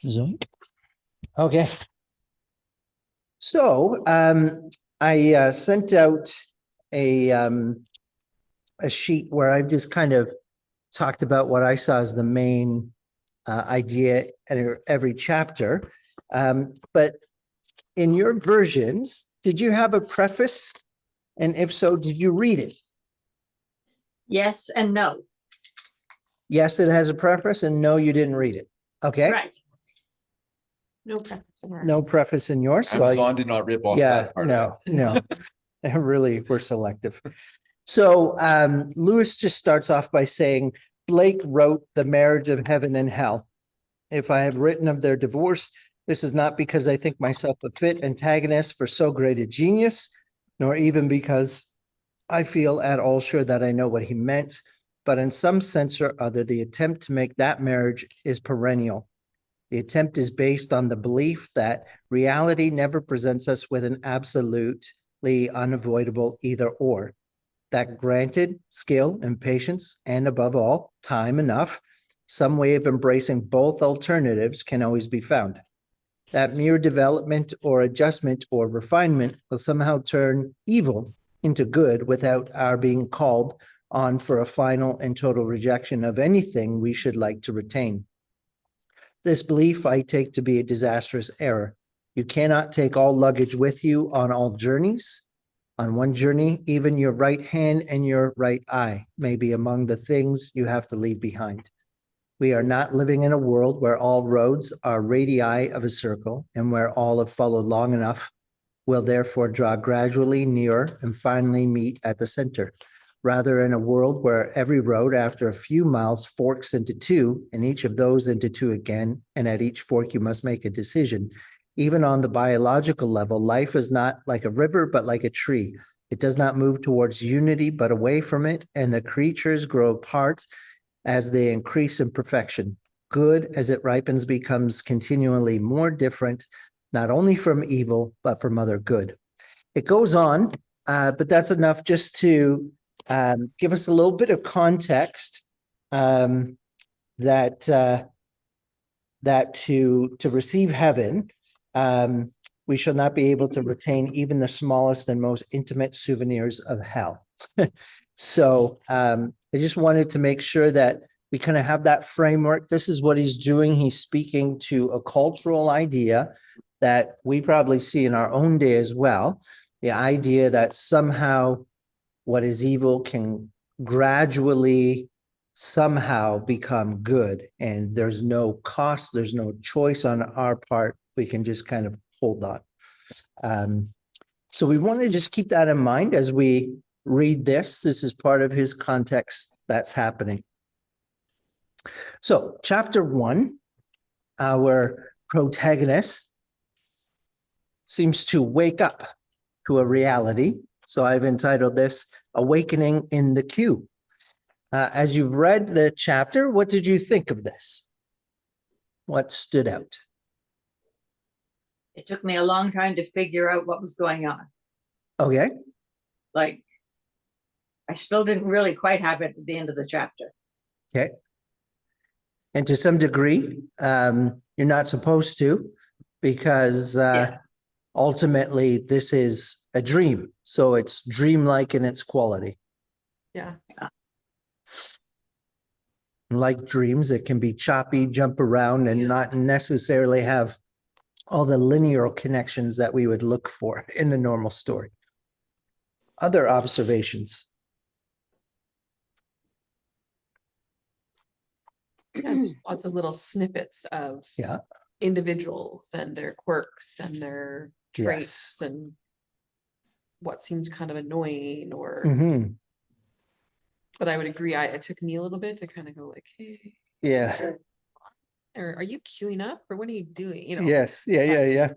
Zoink. Okay. So I sent out a sheet where I've just kind of talked about what I saw as the main idea in every chapter. But in your versions, did you have a preface? And if so, did you read it? Yes and no. Yes, it has a preface, and no, you didn't read it. Okay. Right. No preface in ours. No preface in yours. Well, Amazon did not rip off yeah, that part. no, no. Really, we're selective. So Lewis just starts off by saying, Blake wrote The Marriage of Heaven and Hell. If I have written of their divorce, this is not because I think myself a fit antagonist for so great a genius, nor even because I feel at all sure that I know what he meant, but in some sense or other, the attempt to make that marriage is perennial. The attempt is based on the belief that reality never presents us with an absolutely unavoidable either or. That granted skill and patience, and above all, time enough, some way of embracing both alternatives can always be found. That mere development or adjustment or refinement will somehow turn evil into good without our being called on for a final and total rejection of anything we should like to retain. This belief I take to be a disastrous error. You cannot take all luggage with you on all journeys. On one journey, even your right hand and your right eye may be among the things you have to leave behind. We are not living in a world where all roads are radii of a circle and where all have followed long enough will therefore draw gradually nearer and finally meet at the center. Rather, in a world where every road after a few miles forks into two, and each of those into two again, and at each fork you must make a decision. Even on the biological level, life is not like a river, but like a tree. It does not move towards unity, but away from it, and the creatures grow apart as they increase in perfection. Good, as it ripens, becomes continually more different, not only from evil, but from other good. It goes on, but that's enough just to give us a little bit of context that to receive heaven, we shall not be able to retain even the smallest and most intimate souvenirs of hell. So I just wanted to make sure that we kind of have that framework. This is what he's doing. He's speaking to a cultural idea that we probably see in our own day as well. The idea that somehow what is evil can gradually somehow become good, and there's no cost, there's no choice on our part. We can just kind of hold on. So we want to just keep that in mind as we read this. This is part of his context that's happening. So chapter 1, our protagonist seems to wake up to a reality. So I've entitled this Awakening in the Queue. As you've read the chapter, what did you think of this? What stood out? It took me a long time to figure out what was going on. Okay. Like, I still didn't really quite have it at the end of the chapter. Okay. And to some degree, you're not supposed to, because ultimately this is a dream. So it's dreamlike in its quality. Yeah. Like dreams, it can be choppy, jump around, and not necessarily have all the linear connections that we would look for in the normal story. Other observations? Yeah, just lots of little snippets of individuals and their quirks and their traits and what seems kind of annoying or but I would agree, it took me a little bit to kind of go like, hey, or are you queuing up or what are you doing? You know? Yes. Yeah.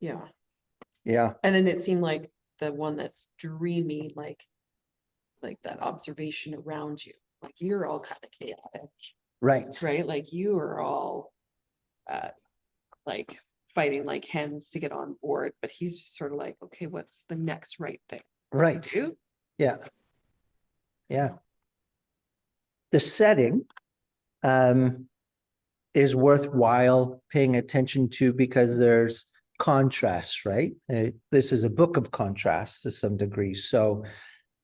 And then it seemed like the one that's dreaming, like that observation around you, like you're all kind of chaotic. Right. Like you are all like fighting like hens to get on board, but he's just sort of like, okay, what's the next right thing? Right. To do? Yeah. The setting, is worthwhile paying attention to because there's contrast, right? This is a book of contrast to some degree. So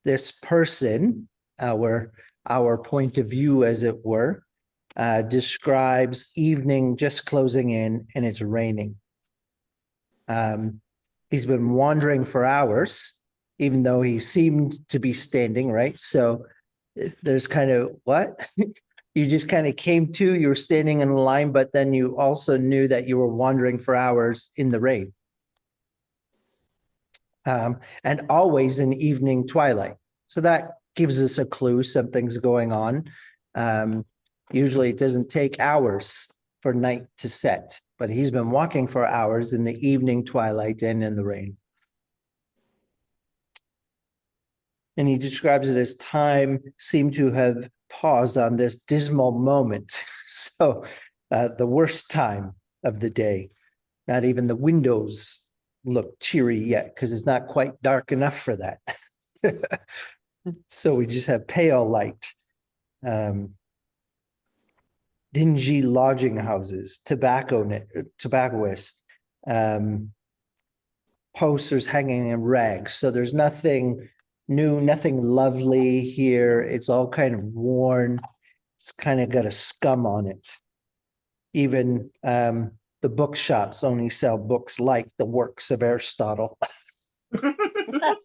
this person, our point of view, as it were, describes evening just closing in and it's raining. He's been wandering for hours, even though he seemed to be standing, right? So there's kind of what? You just kind of came to, you were standing in a line, but then you also knew that you were wandering for hours in the rain. And always in evening twilight. So that gives us a clue something's going on. Usually it doesn't take hours for night to set, but he's been walking for hours in the evening twilight and in the rain. And he describes it as time seemed to have paused on this dismal moment. So the worst time of the day, not even the windows look cheery yet because it's not quite dark enough for that. So we just have pale light. Dingy lodging houses, tobaccoists, posters hanging in rags. So there's nothing new, nothing lovely here. It's all kind of worn. It's kind of got a scum on it. Even the bookshops only sell books like the works of Aristotle. I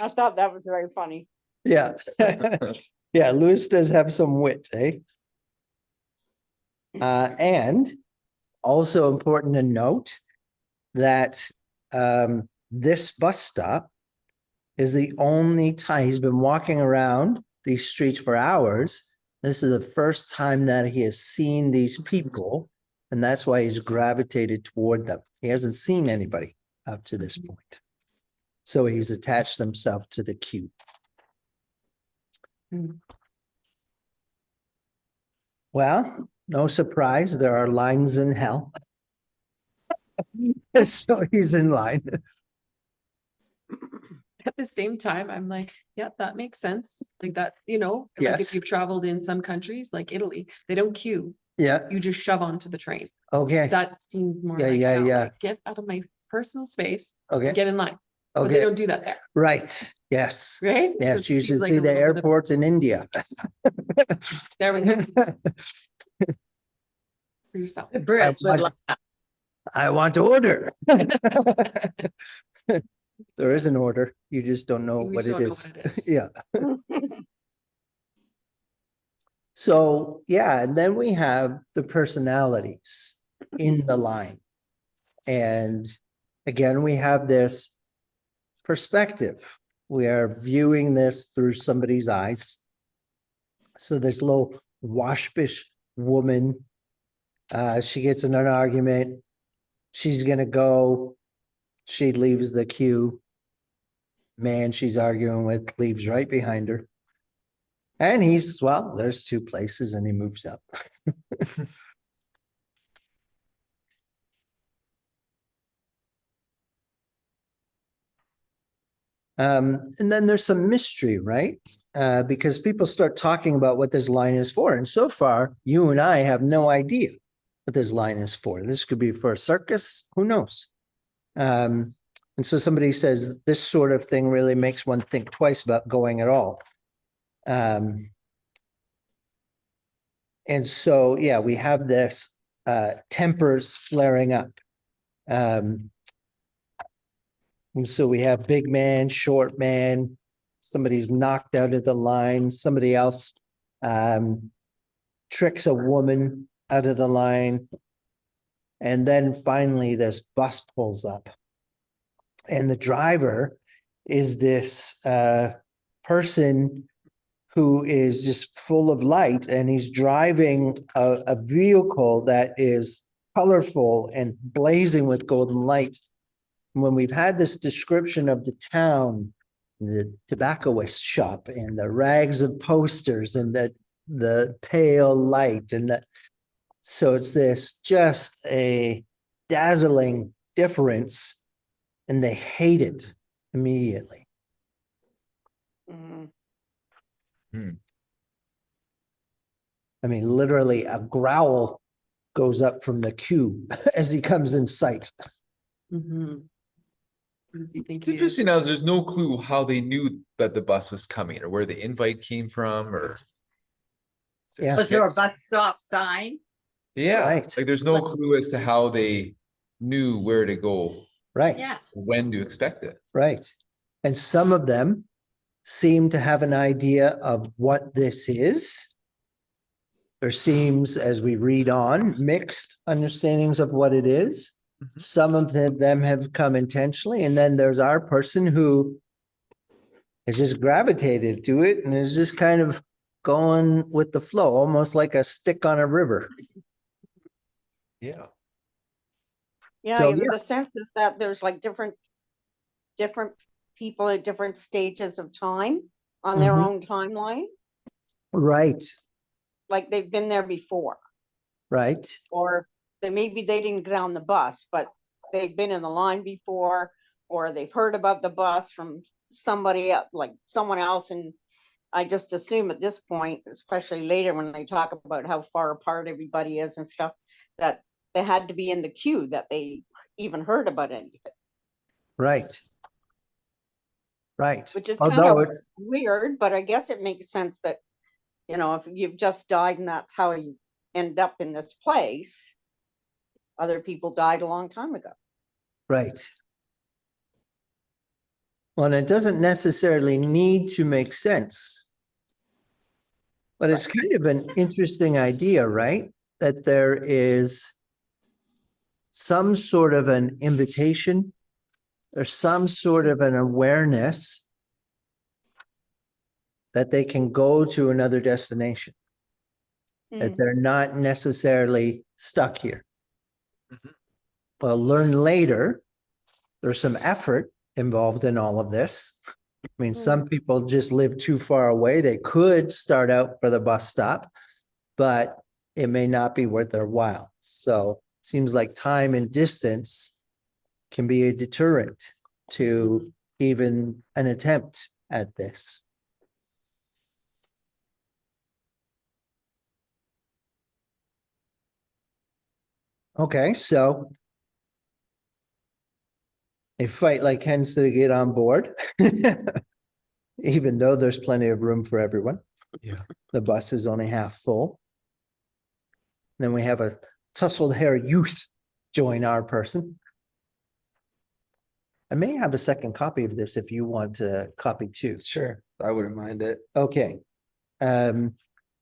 thought that was very funny. Yeah. Yeah, Lewis does have some wit, eh? And also important to note that this bus stop is the only time he's been walking around these streets for hours. This is the first time that he has seen these people, and that's why he's gravitated toward them. He hasn't seen anybody up to this point. So he's attached himself to the queue. Well, no surprise, there are lines in hell. So he's in line. At the same time, I'm like, yeah, that makes sense. Like that, you know, like if Yes. you've traveled in some countries like Italy, they don't queue. Yeah, You just shove onto the train. okay, That seems more Yeah, like, yeah, oh, yeah. like, get out of my personal space, okay, get in line. But they okay, don't do that there, right, yes. right? Yeah, So it you seems should like see a the little bit of- airports in India. There we go, for yourself. The Brits would like that. I want to order. There is an order, you just don't know You what just it don't know is. what it is. Yeah. So, yeah, and then we have the personalities in the line. And again, we have this perspective. We are viewing this through somebody's eyes. So this little waspish woman, she gets in an argument. She's gonna go. She leaves the queue. Man, she's arguing with leaves right behind her. And he's, well, there's two places and he moves up. And then there's some mystery, right? Because people start talking about what this line is for. And so far, you and I have no idea what this line is for. This could be for a circus, who knows? And so somebody says this sort of thing really makes one think twice about going at all. And so, yeah, we have this tempers flaring up. And so we have big man, short man, somebody's knocked out of the line, somebody else tricks a woman out of the line. And then finally this bus pulls up. And the driver is this person who is just full of light, and he's driving a vehicle that is colorful and blazing with golden light. When we've had this description of the town, the tobaccoist shop and the rags of posters and the pale light and that, so it's this just a dazzling difference, and they hate it immediately. Mm. I mean, literally a growl goes up from the queue as he comes in sight. Mhm. Who does he think It's he interesting is? now, there's no clue how they knew that the bus was coming or where the invite came from or. Yeah. Was there a bus stop sign? Yeah, Right. like there's no clue as to how they knew where to go, Right. Yeah. when to expect it. Right. And some of them seem to have an idea of what this is. There seems, as we read on, mixed understandings of what it is. Mhm. Some of them have come intentionally, and then there's our person who has just gravitated to it and is just kind of going with the flow, almost like a stick on a river. Yeah. Yeah, So, the sense is that there's like different people at different stages of time on their Mhm. own timeline. Right, Like they've been there before, right, or maybe they didn't get on the bus, but they've been in the line before, or they've heard about the bus from somebody like someone else. And I just assume at this point, especially later when they talk about how far apart everybody is and stuff, that they had to be in the queue that they even heard about anything. right. Right. Which is kind Although of it's weird, but I guess it makes sense that, if you've just died and that's how you end up in this place, other people died a long time ago. right. Well, and it doesn't necessarily need to make sense. But it's kind of an interesting idea, right? That there is some sort of an invitation or some sort of an awareness that they can go to another destination, that they're not necessarily stuck here. Mhm. Well, learn later, there's some effort involved in all of this. I mean, some people just live too far away. They could start out for the bus stop, but it may not be worth their while. So seems like time and distance can be a deterrent to even an attempt at this. Okay, so a fight like hens to get on board, even though there's plenty of room for everyone. Yeah. The bus is only half full. Then we have a tousled hair youth join our person. I may have a second copy of this if you want a copy too. Sure, I wouldn't mind it. Okay. We're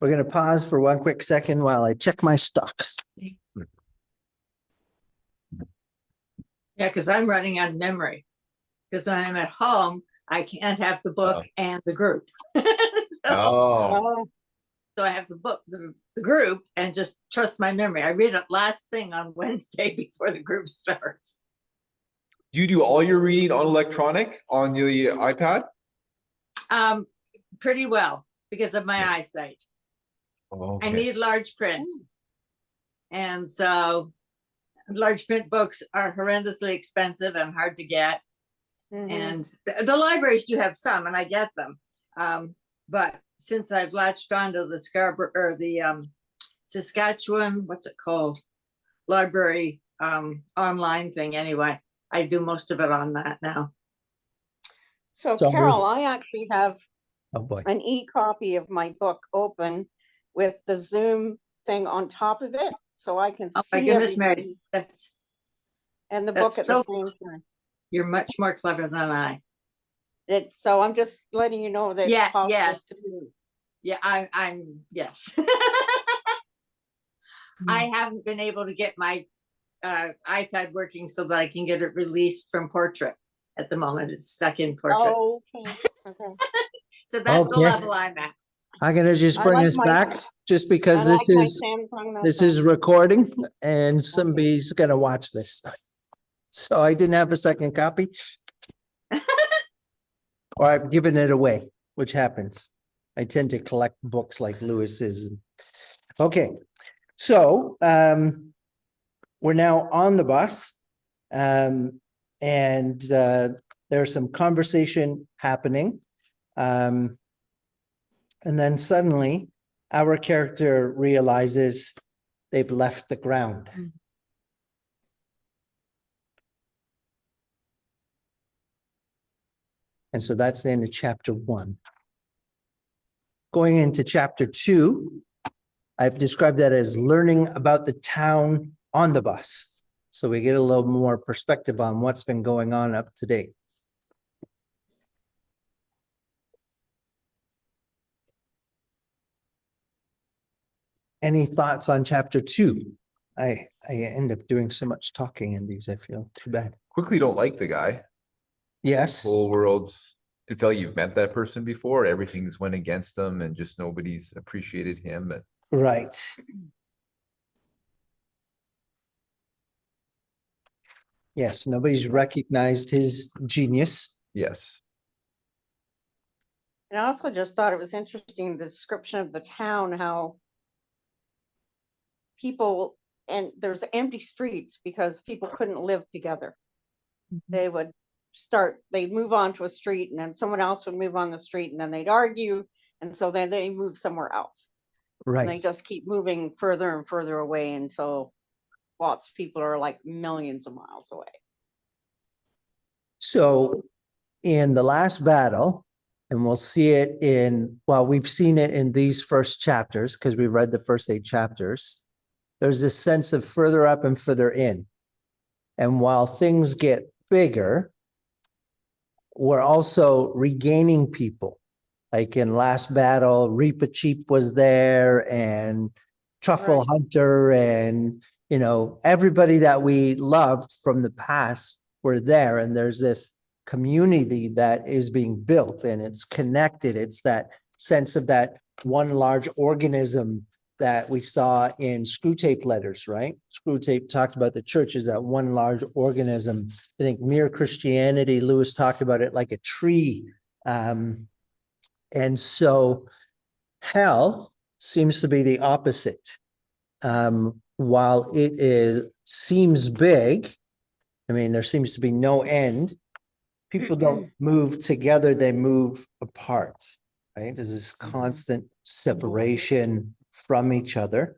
gonna pause for one quick second while I check my stocks. Yeah, because I'm running on memory. Because when I'm at home, I can't have the book and the group. So Oh, I have the book, the group, and just trust my memory. I read it last thing on Wednesday before the group starts. do you do all your reading on electronic on the iPad? Pretty well because of my eyesight. I Okay. need large print. And so large print books are horrendously expensive and hard to get. And the libraries do have some, and I get them. But since I've latched onto the Scarborough or the Saskatchewan, what's it called? Library online thing anyway. I do most of it on that now. So So Carol, I actually have Oh, boy. an e-copy of my book open with the Zoom thing on top of it, so I can Oh my see goodness, Mary, everybody that's and the book that's at the so- same time. you're much more clever than I. So I'm just letting you know that Yeah, it's possible yes. to do. Yeah, I'm yes. I haven't been able to get my iPad working so that I can get it released from Portrait at the moment. It's stuck in Portrait. Oh, okay. So that's the Okay. level I'm at. I'm gonna just I bring like us my- back just because I like this my is Samsung this Note is recording and somebody's gonna watch this. So I didn't have a second copy. Or I've given it away, which happens. I tend to collect books like Lewis's. Okay, so we're now on the bus. And there's some conversation happening. And then suddenly our character realizes they've left the ground. Mm. And so that's the end of chapter 1. Going into chapter 2, I've described that as learning about the town on the bus. So we get a little more perspective on what's been going on up to date. Any thoughts on chapter 2? I end up doing so much talking in these, I feel too bad. Quickly don't like the guy. Yes, Whole world's, you feel you've met that person before, everything's went against them and just nobody's appreciated him. And right. Yes, nobody's recognized his genius. yes, And I also just thought it was interesting, the description of the town, how people, and there's empty streets because people couldn't live together. They would they'd move on to a street and then someone else would move on the street and then they'd argue. And so then they move somewhere else. And they Right. just keep moving further and further away until lots of people are like millions of miles away. So in the last battle, and we'll see it well, we've seen it in these first chapters because we read the first 8 chapters. There's this sense of further up and further in. And while things get bigger, we're also regaining people. Like in last battle, Reepicheep was there and Truffle Right. Hunter and, everybody that we loved from the past were there. And there's this community that is being built and it's connected. It's that sense of that one large organism that we saw in Screwtape Letters, right? Screwtape talked about the church as that one large organism. I think Mere Christianity, Lewis talked about it like a tree. And so hell seems to be the opposite. While seems big, I mean, there seems to be no end. People don't move together, they move apart, right? There's this constant separation from each other.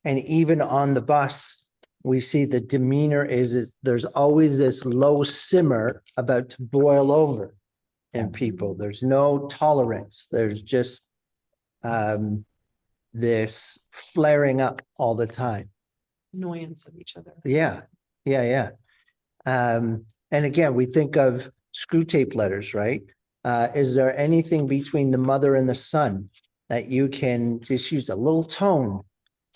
And even on the bus, we see the demeanor is there's always this low simmer about to boil over in people. There's no tolerance. There's just this flaring up all the time. Annoyance of each other. Yeah. And again, we think of Screwtape Letters, right? Is there anything between the mother and the son that you can just use a little tone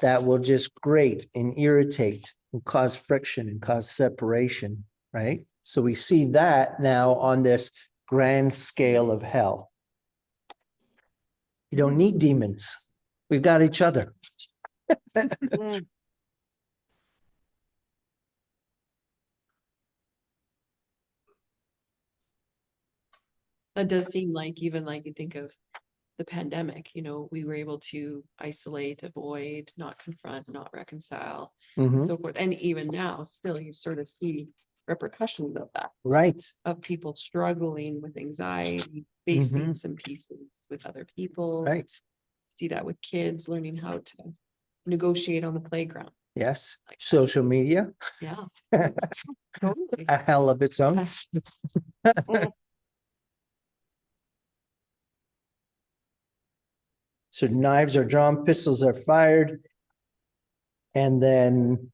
that will just grate and irritate and cause friction and cause separation, right? So we see that now on this grand scale of hell. You don't need demons. We've got each other. Mm. That does seem like, even like you think of the pandemic, we were able to isolate, avoid, not confront, not reconcile, Mhm. so forth. And even now, still, you sort of see repercussions of that, Right. of people struggling with anxiety, facing some pieces with other people. Right. See that with kids learning how to negotiate on the playground. Yes. Like that. Social media, Yeah. Totally. a hell of its own. So knives are drawn, pistols are fired. And then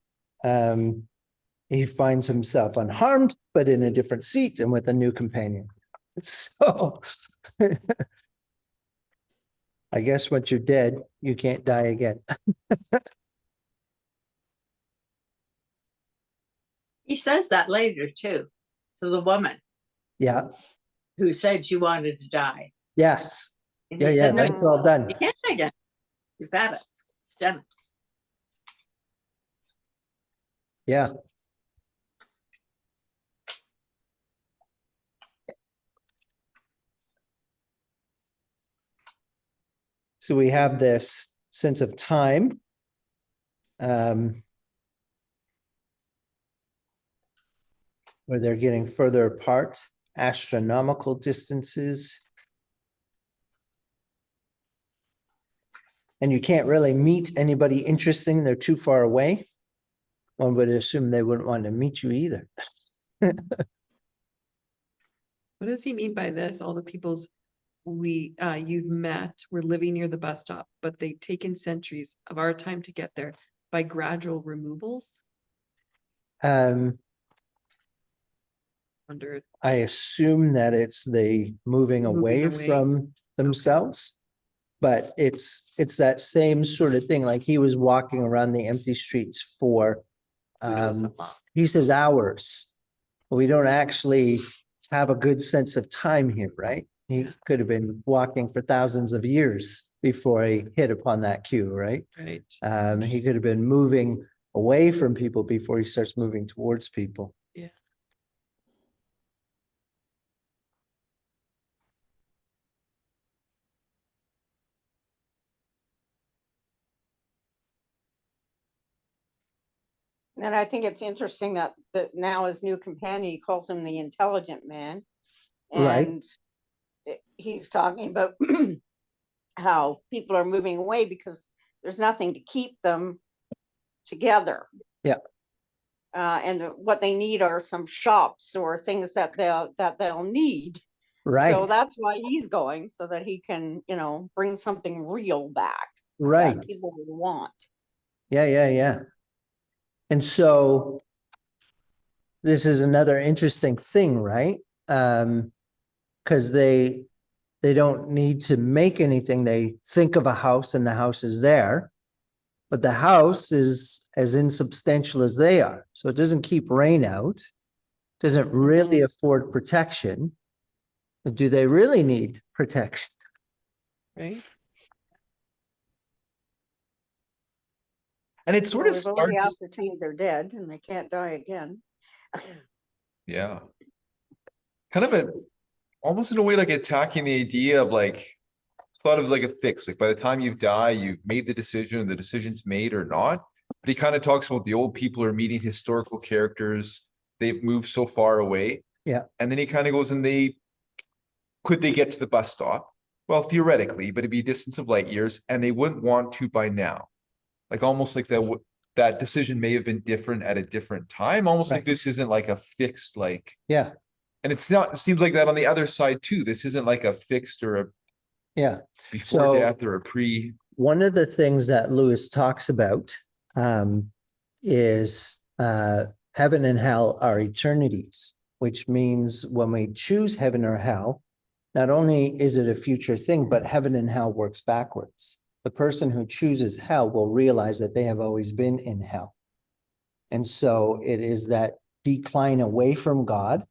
he finds himself unharmed, but in a different seat and with a new companion. So I guess once you're dead, you can't die again. He says that later too, to the woman Yeah. who said she wanted to die. Yes. And Yeah. he Yeah. said, "No, That's all done. you can't die again. You've had it. It's done." Yeah. So we have this sense of time. Where they're getting further apart, astronomical distances. and you can't really meet anybody interesting, they're too far away, one would assume they wouldn't want to meet you either. What does he mean by this? All the peoples you've met were living near the bus stop, but they've taken centuries of our time to get there by gradual removals. Um, Wonder, I assume that it's the moving away away. from themselves. But it's that same sort of thing, like he was walking around the empty streets for, who knows how long. he says hours. We don't actually have a good sense of time here, right? He could have been walking for thousands of years before he hit upon that cue, right? Right. He could have been moving away from people before he starts moving towards people. Yeah. And I think it's interesting that now his new companion, he calls him the intelligent man. Right. And he's talking about how people are moving away because there's nothing to keep them together. Yeah. And what they need are some shops or things that they'll need. Right. So that's why he's going, so that he can, bring something real back Right. that people would want. Yeah. And so this is another interesting thing, right? Because they don't need to make anything. They think of a house and the house is there, but the house is as insubstantial as they are. So it doesn't keep rain out, doesn't really afford protection. But do they really need protection? Right. And it sort of We've already starts, ascertained they're dead and they can't die again. yeah. Kind of almost in a way like attacking the idea of like, thought of like a fix, like by the time you die, you've made the decision, the decision's made or not. But he kind of talks about the old people are meeting historical characters. They've moved so far away. Yeah. And then he kind of goes and could they get to the bus stop? Well, theoretically, but it'd be a distance of light years and they wouldn't want to by now. Like almost like that decision may have been different at a different time. Almost like Right. this isn't like a fixed, like, Yeah. and it's not, it seems like that on the other side too. This isn't like a fixed or a Yeah. before So- death or a pre. One of the things that Lewis talks about is heaven and hell are eternities, which means when we choose heaven or hell, not only is it a future thing, but heaven and hell works backwards. The person who chooses hell will realize that they have always been in hell. And so it is that decline away from God.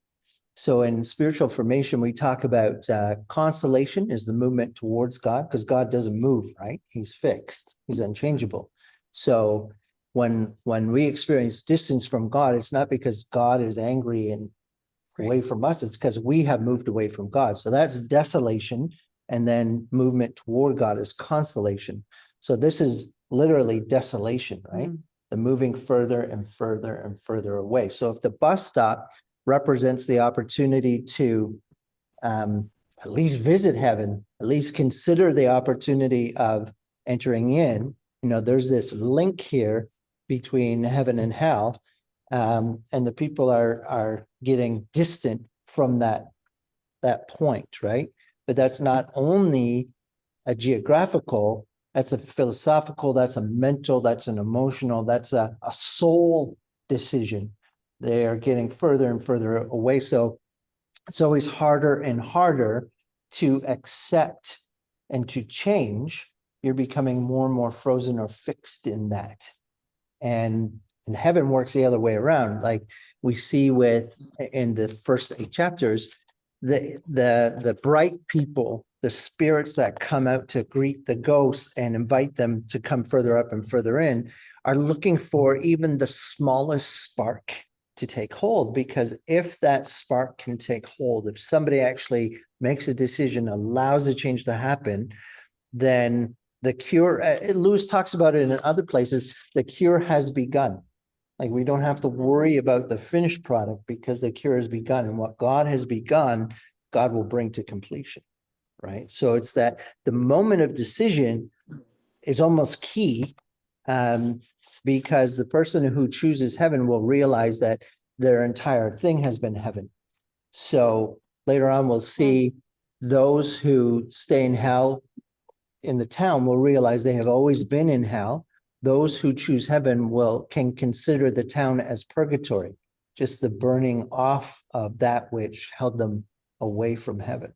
So in spiritual formation, we talk about consolation is the movement towards God, because God doesn't move, right? He's fixed, he's unchangeable. So when we experience distance from God, it's not because God is angry and away from us, it's because we have moved away from God. So that's desolation. And then movement toward God is consolation. So this is literally desolation, right? The moving further and further and further away. So if the bus stop represents the opportunity to at least visit heaven, at least consider the opportunity of entering in, there's this link here between heaven and hell. And the people are getting distant from that point, right? But that's not only a geographical, that's a philosophical, that's a mental, that's an emotional, that's a soul decision. They are getting further and further away. So it's always harder and harder to accept and to change. You're becoming more and more frozen or fixed in that. And heaven works the other way around. Like we see in the first 8 chapters, the bright people, the spirits that come out to greet the ghosts and invite them to come further up and further in, are looking for even the smallest spark to take hold. Because if that spark can take hold, if somebody actually makes a decision, allows a change to happen, then the cure, Lewis talks about it in other places, the cure has begun. Like we don't have to worry about the finished product because the cure has begun, and what God has begun, God will bring to completion, right? So it's that the moment of decision is almost key. Because the person who chooses heaven will realize that their entire thing has been heaven. So later on, we'll see those who stay in hell in the town will realize they have always been in hell. Those who choose heaven can consider the town as purgatory, just the burning off of that which held them away from heaven.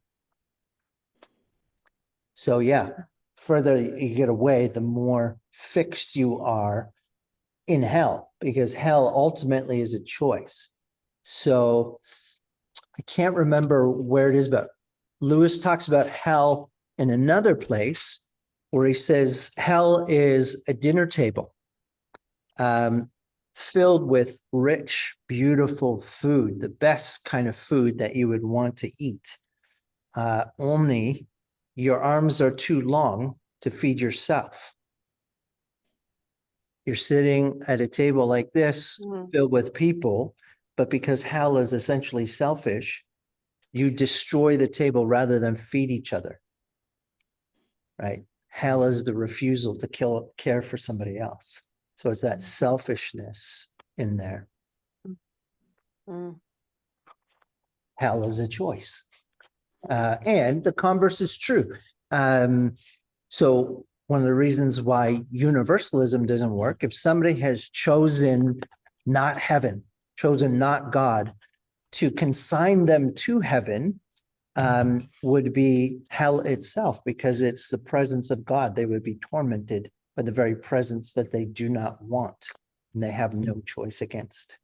So yeah, further you get away, the more fixed you are in hell, because hell ultimately is a choice. So I can't remember where it is, but Lewis talks about hell in another place where he says hell is a dinner table filled with rich, beautiful food, the best kind of food that you would want to eat. Only your arms are too long to feed yourself. You're sitting at a table like this, filled with people, but because hell is essentially selfish, you destroy the table rather than feed each other, right? Hell is the refusal to care for somebody else. So it's that selfishness in there. Hell is a choice. And the converse is true. So one of the reasons why universalism doesn't work, if somebody has chosen not heaven, chosen not God, to consign them to heaven would be hell itself, because it's the presence of God. They would be tormented by the very presence that they do not want and they have no choice against.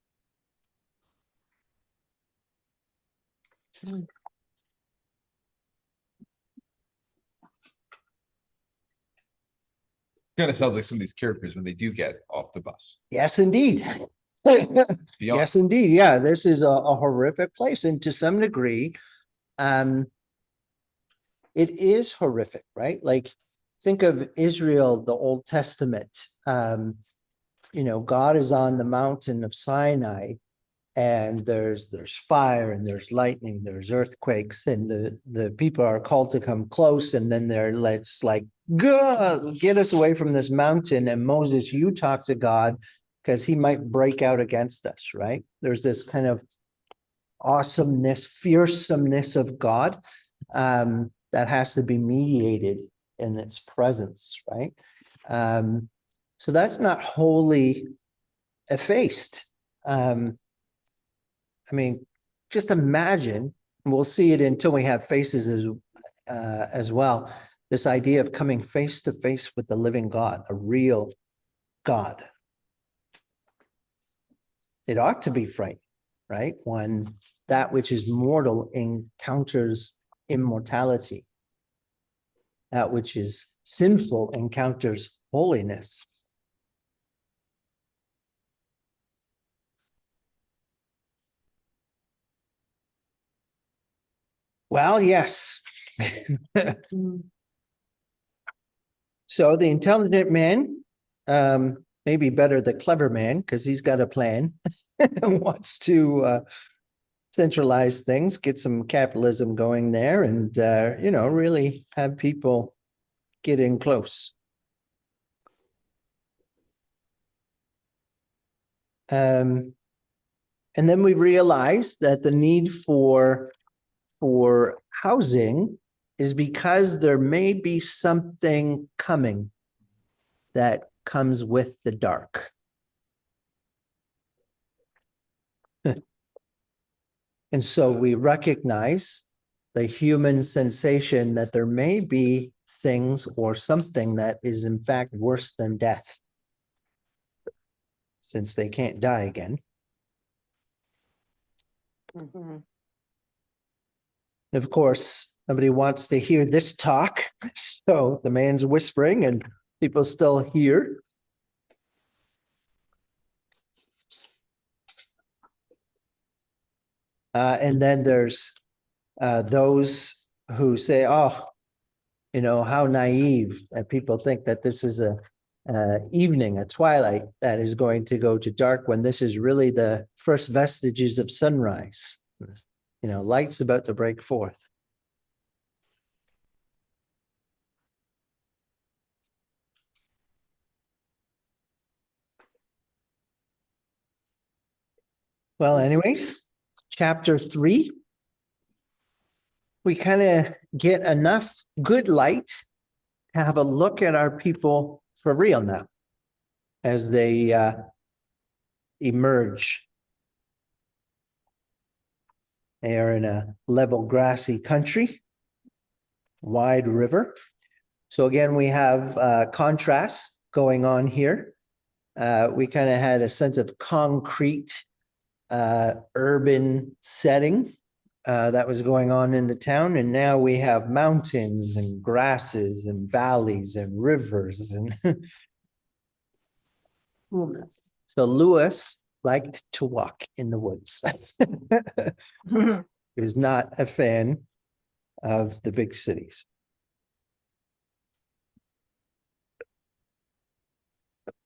Kind of sounds like some of these characters when they do get off the bus. Yes, indeed. Yes, indeed. Yeah, this is a horrific place. And to some degree, it is horrific, right? Like, think of Israel, the Old Testament. God is on the mountain of Sinai, and there's fire and there's lightning, there's earthquakes, and the people are called to come close, and then it's like, God, get us away from this mountain. And Moses, you talk to God because he might break out against us, right? There's this kind of awesomeness, fearsomeness of God that has to be mediated in its presence, right? So that's not wholly effaced. Just imagine, and we'll see it until we have faces as well, this idea of coming face to face with the living God, a real God. It ought to be frightening, right? When that which is mortal encounters immortality, that which is sinful encounters holiness. Well, yes. So the intelligent man, maybe better the clever man, because he's got a plan and wants to centralize things, get some capitalism going there, and really have people get in close. And then we realize that the need for housing is because there may be something coming that comes with the dark. And so we recognize the human sensation that there may be things or something that is in fact worse than death, since they can't die again. Of course, nobody wants to hear this talk, so the man's whispering and people still hear. And then there's those who say, oh, how naive that people think that this is a evening, a twilight that is going to go to dark, when this is really the first vestiges of sunrise. Light's about to break forth. Well, anyways, chapter 3. We kind of get enough good light to have a look at our people for real now as they emerge. They are in a level grassy country, wide river. So again, we have contrast going on here. We kind of had a sense of concrete urban setting that was going on in the town. And now we have mountains and grasses and valleys and rivers. And Coolness. so Lewis liked to walk in the woods. He was not a fan of the big cities.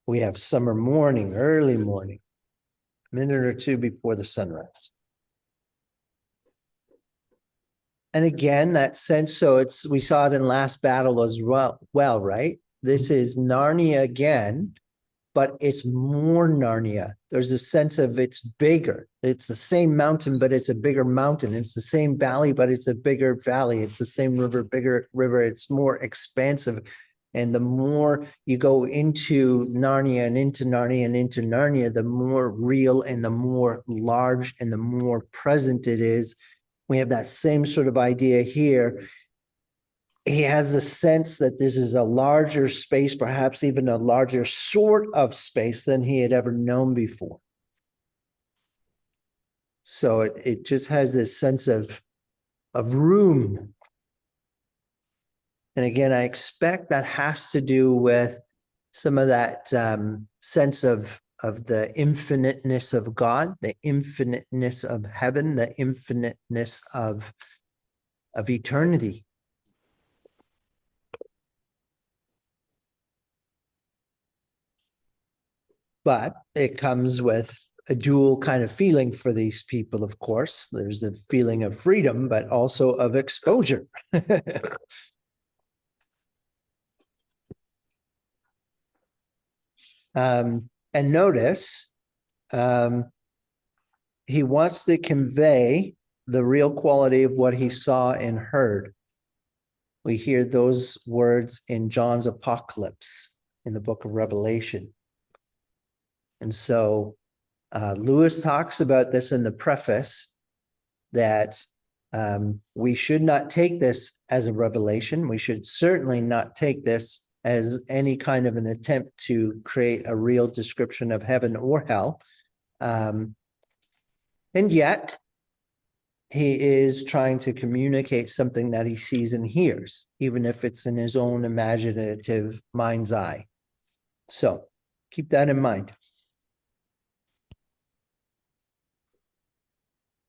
We have summer morning, early morning, a minute or two before the sunrise. And again, that sense, so we saw it in last battle as well, right? This is Narnia again, but it's more Narnia. There's a sense of it's bigger. It's the same mountain, but it's a bigger mountain. It's the same valley, but it's a bigger valley. It's the same river, bigger river. It's more expansive. And the more you go into Narnia and into Narnia and into Narnia, the more real and the more large and the more present it is. We have that same sort of idea here. He has a sense that this is a larger space, perhaps even a larger sort of space than he had ever known before. So it just has this sense of room. And again, I expect that has to do with some of that sense of the infiniteness of God, the infiniteness of heaven, the infiniteness of eternity. But it comes with a dual kind of feeling for these people, of course. There's a feeling of freedom, but also of exposure. And notice, he wants to convey the real quality of what he saw and heard. We hear those words in John's apocalypse in the book of Revelation. And so Lewis talks about this in the preface, that we should not take this as a revelation. We should certainly not take this as any kind of an attempt to create a real description of heaven or hell. And yet, he is trying to communicate something that he sees and hears, even if it's in his own imaginative mind's eye. So keep that in mind.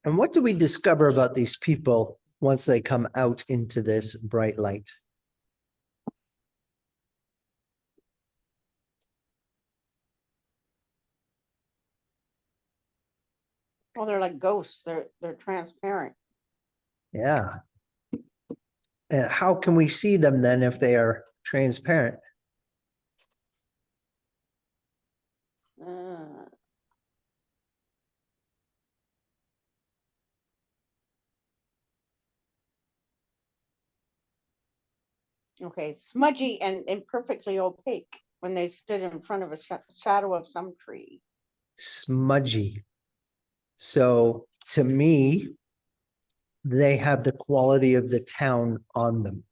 And what do we discover about these people once they come out into this bright light? Well, they're like ghosts. They're transparent. Yeah. And how can we see them then if they are transparent? Okay, smudgy and perfectly opaque when they stood in front of a shadow of some tree. Smudgy. So to me, they have the quality of the town on them.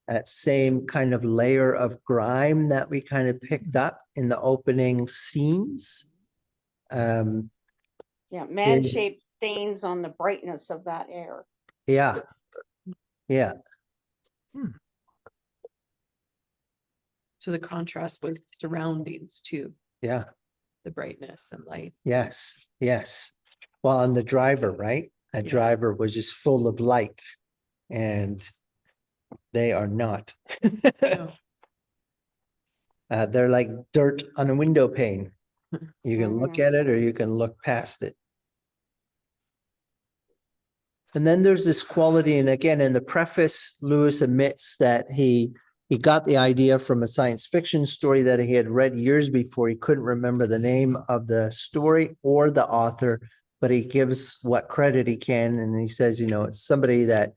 That same kind of layer of grime that we kind of picked up in the opening scenes. Yeah, man-shaped stains on the brightness of that air. Yeah. Yeah. So the contrast was surroundings too, Yeah. the brightness and light. Yes. Yes. Well, and the driver, right? That driver was just full of light, and they are not. No. They're like dirt on a window pane. You can look at it or you can look past it. And then there's this quality, and again, in the preface, Lewis admits that he He got the idea from a science fiction story that he had read years before. He couldn't remember the name of the story or the author, but he gives what credit he can. And he says, you know, it's somebody that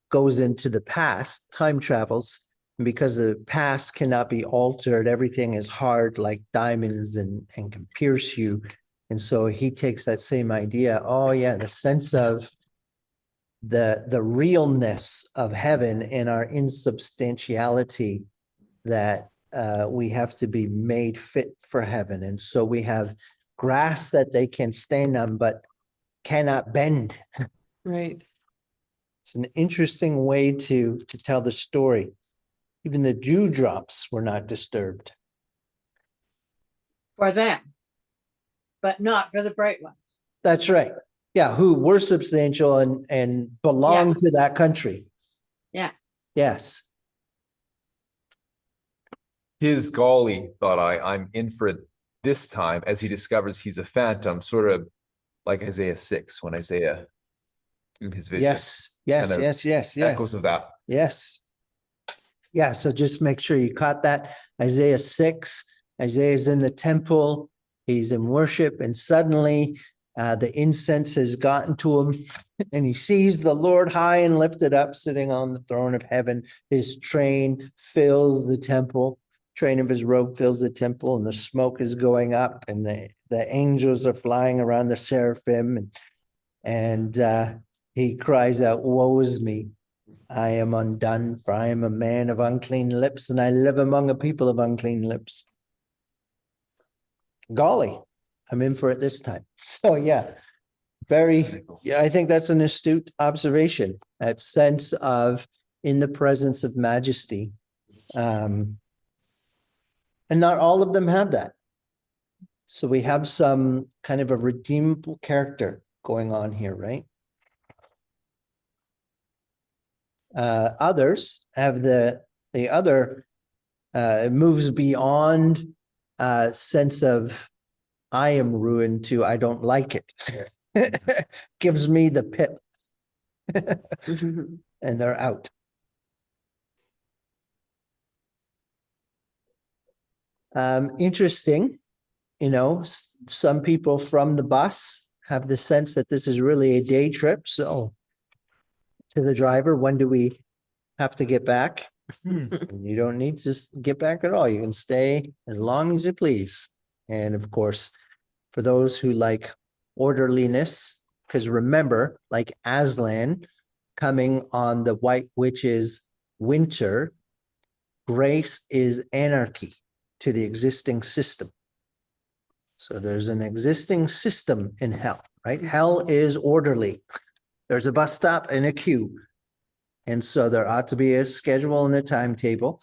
goes into the past, time travels, and because the past cannot be altered, everything is hard like diamonds and can pierce you. And so he takes that same idea. Oh yeah, the sense of the realness of heaven and our insubstantiality, that we have to be made fit for heaven. And so we have grass that they can stand on, but cannot bend. Right. It's an interesting way to tell the story. Even the dewdrops were not disturbed. For them, but not for the bright ones. That's right. Yeah, who were substantial and belong to that country. Yeah. Yes. His golly, thought I'm in for it this time, as he discovers he's a phantom, sort of like Isaiah 6, when Isaiah in his vision. Yes. Yes. Kind of Yes. Yes. Yeah. Echoes of that. Yes. Yeah. So just make sure you caught that. Isaiah 6. Isaiah's in the temple. He's in worship, and suddenly the incense has gotten to him, and he sees the Lord high and lifted up, sitting on the throne of heaven. His train fills the temple. Train of his robe fills the temple, and the smoke is going up, and the angels are flying around the seraphim, and he cries out, "Woe is me! I am undone, for I am a man of unclean lips, and I live among a people of unclean lips." Golly, I'm in for it this time. So yeah, I think that's an astute observation. That sense of in the presence of majesty. And not all of them have that. So we have some kind of a redeemable character going on here, right? Others have the other, it moves beyond sense of I am ruined to I don't like it. Gives me the pip. And they're out. Interesting, you know, some people from the bus have the sense that this is really a day trip. So to the driver, when do we have to get back? You don't need to get back at all. You can stay as long as you please. And of course, for those who like orderliness, because remember, like Aslan coming on the White Witch's winter, grace is anarchy to the existing system. So there's an existing system in hell, right? Hell is orderly. There's a bus stop and a queue. And so there ought to be a schedule and a timetable.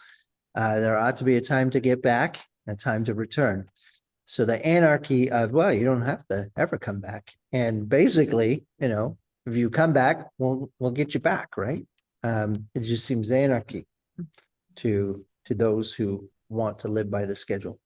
There ought to be a time to get back, a time to return. So the anarchy of, well, you don't have to ever come back. And basically, you know, if you come back, we'll get you back, right? It just seems anarchy to those who want to live by the schedule.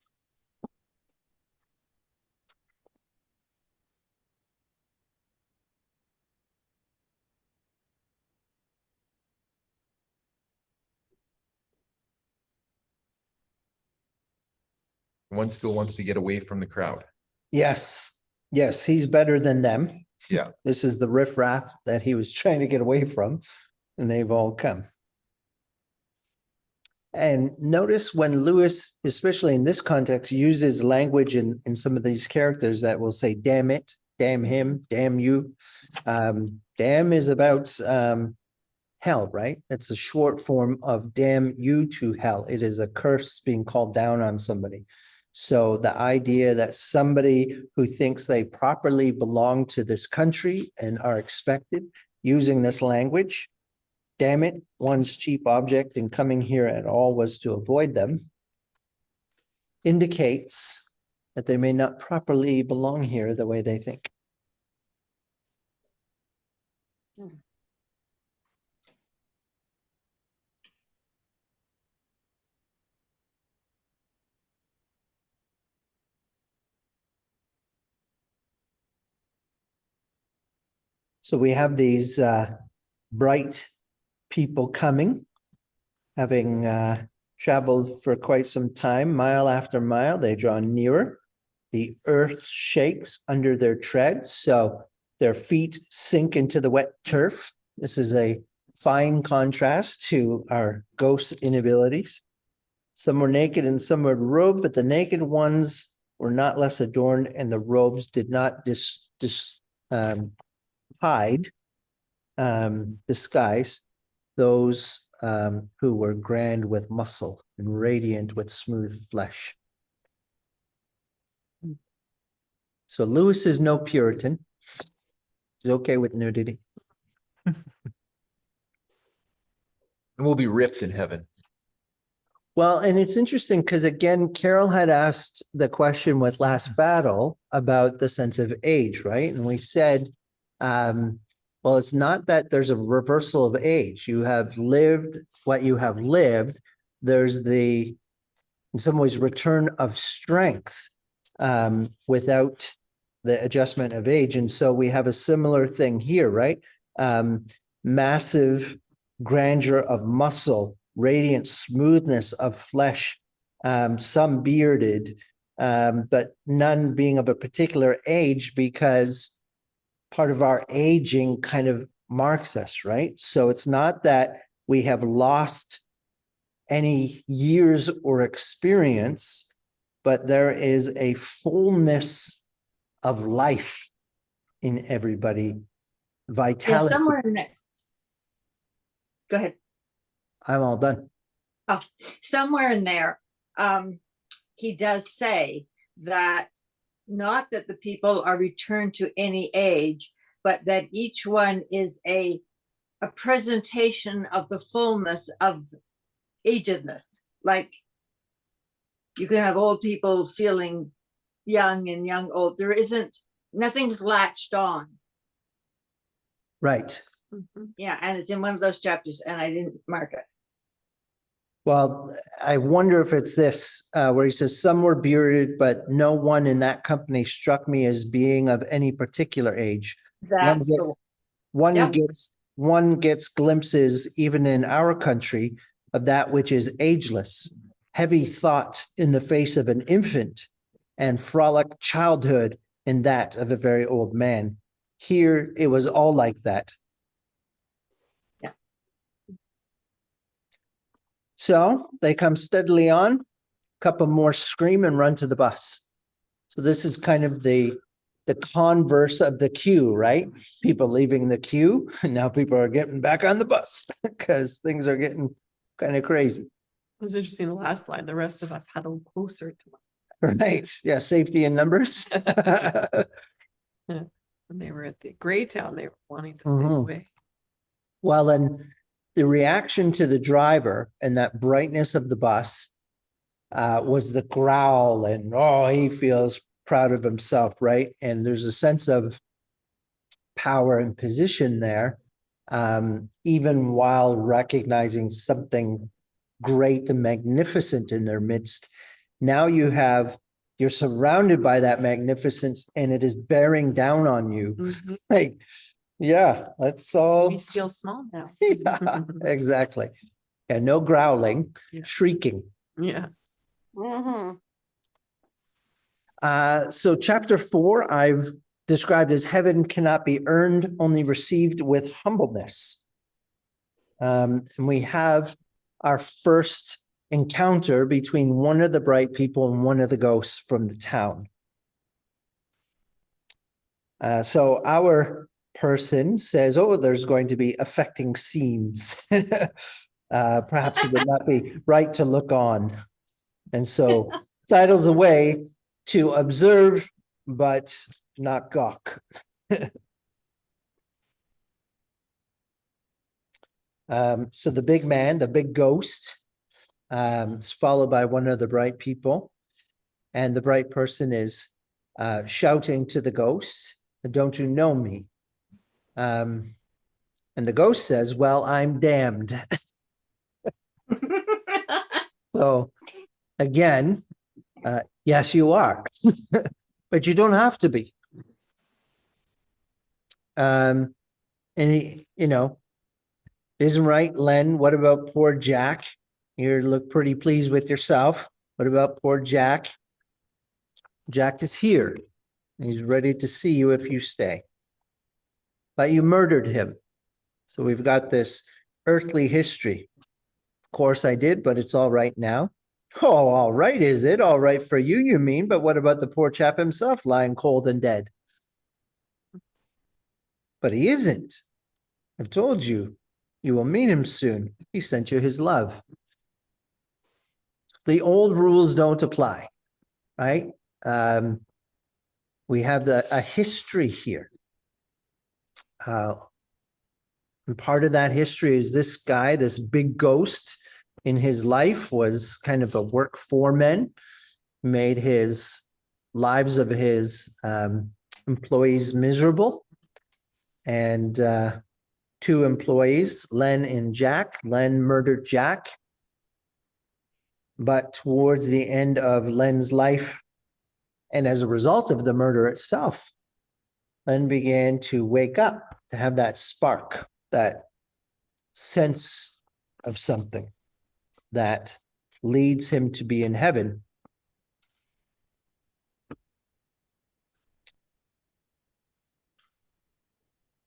One still wants to get away from the crowd. Yes. Yes, he's better than them. Yeah. This is the riffraff that he was trying to get away from, and they've all come. And notice when Lewis, especially in this context, uses language in some of these characters that will say, damn it, damn him, damn you. Damn is about hell, right? It's a short form of damn you to hell. It is a curse being called down on somebody. So the idea that somebody who thinks they properly belong to this country and are expected using this language, damn it, one's chief object in coming here at all was to avoid them, indicates that they may not properly belong here the way they think. So we have these bright people coming. having traveled for quite some time, mile after mile, they draw nearer. The earth shakes under their treads, so their feet sink into the wet turf. This is a fine contrast to our ghost inabilities. Some were naked and some were robed, but the naked ones were not less adorned, and the robes did not hide, disguise those who were grand with muscle and radiant with smooth flesh. So Lewis is no Puritan. He's okay with nudity. And we'll be ripped in heaven. Well, and it's interesting because again, Carol had asked the question with Last Battle about the sense of age, right? And we said, well, it's not that there's a reversal of age. You have lived what you have lived. There's the, in some ways, return of strength without the adjustment of age. And so we have a similar thing here, right? Massive grandeur of muscle, radiant smoothness of flesh, some bearded, but none being of a particular age because part of our aging kind of marks us, right? So it's not that we have lost any years or experience, but there is a fullness of life in everybody, Yeah, vitality. somewhere in there. Go ahead. I'm all done. Oh, somewhere in there, he does say that not that the people are returned to any age, but that each one is a presentation of the fullness of agedness. Like you can have old people feeling young and young old. There isn't, nothing's latched on. Right. Mhm. Yeah, and it's in one of those chapters, and I didn't mark it. Well, I wonder if it's this, where he says, some were bearded, but no one in that company struck me as being of any particular age. That's the One Yep. gets glimpses, even in our country, of that which is ageless, heavy thought in the face of an infant, and frolic childhood in that of a very old man. Here, it was all like that. Yeah. So they come steadily on, couple more scream and run to the bus. So this is kind of the converse of the queue, right? People leaving the queue, and now people are getting back on the bus because things are getting kind of crazy. It was interesting, the last line, the rest of us huddled closer to Right. Yeah. Safety in numbers. when they were at the Greytown, they were wanting to Mhm. move away. Well, then the reaction to the driver and that brightness of the bus was the growl and, oh, he feels proud of himself, right? And there's a sense of power and position there, even while recognizing something great and magnificent in their midst. Now you're surrounded by that magnificence and it is bearing down on you. Mhm. Like, yeah, let's all, We feel small now. yeah, exactly. And no growling, Yeah. shrieking. Yeah. Mm-hmm. So chapter 4, I've described as heaven cannot be earned, only received with humbleness. And we have our first encounter between one of the bright people and one of the ghosts from the town. So our person says, oh, there's going to be affecting scenes. Perhaps it would not be right to look on. And so titles away to observe, but not gawk. So the big man, the big ghost, is followed by one of the bright people. And the bright person is shouting to the ghost, don't you know me? And the ghost says, well, I'm damned. So again, yes, you are, but you don't have to be. And he, isn't right, Len? What about poor Jack? You look pretty pleased with yourself. What about poor Jack? Jack is here. He's ready to see you if you stay. But you murdered him. So we've got this earthly history. Of course I did, but it's all right now. Oh, all right, is it? All right for you, you mean? But what about the poor chap himself lying cold and dead? But he isn't. I've told you, you will meet him soon. He sent you his love. The old rules don't apply, right? We have a history here. And part of that history is this guy, this big ghost in his life was kind of a work foreman, made his lives of his employees miserable. And two employees, Len and Jack. Len murdered Jack. But towards the end of Len's life, and as a result of the murder itself, Len began to wake up, to have that spark, that sense of something that leads him to be in heaven.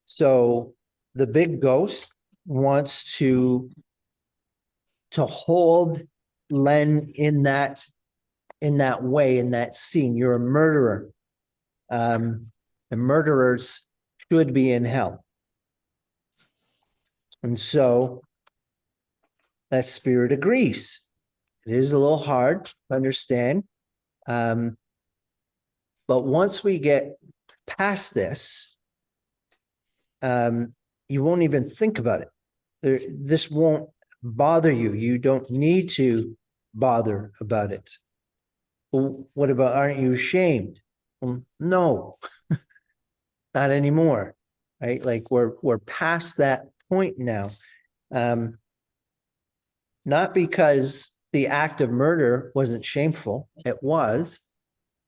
So the big ghost wants to hold Len in that way, in that scene. You're a murderer. And murderers should be in hell. And so that spirit agrees. It is a little hard to understand. But once we get past this, you won't even think about it. This won't bother you. You don't need to bother about it. Well, what about, aren't you ashamed? Well, no, not anymore, right? Like we're past that point now. Not because the act of murder wasn't shameful, it was,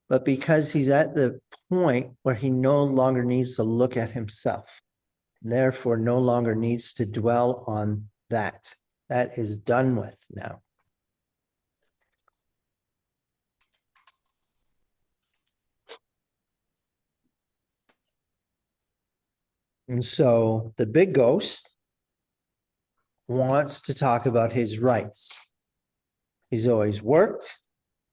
but because he's at the point where he no longer needs to look at himself, and therefore no longer needs to dwell on that. That is done with now. And so the big ghost wants to talk about his rights. He's always worked.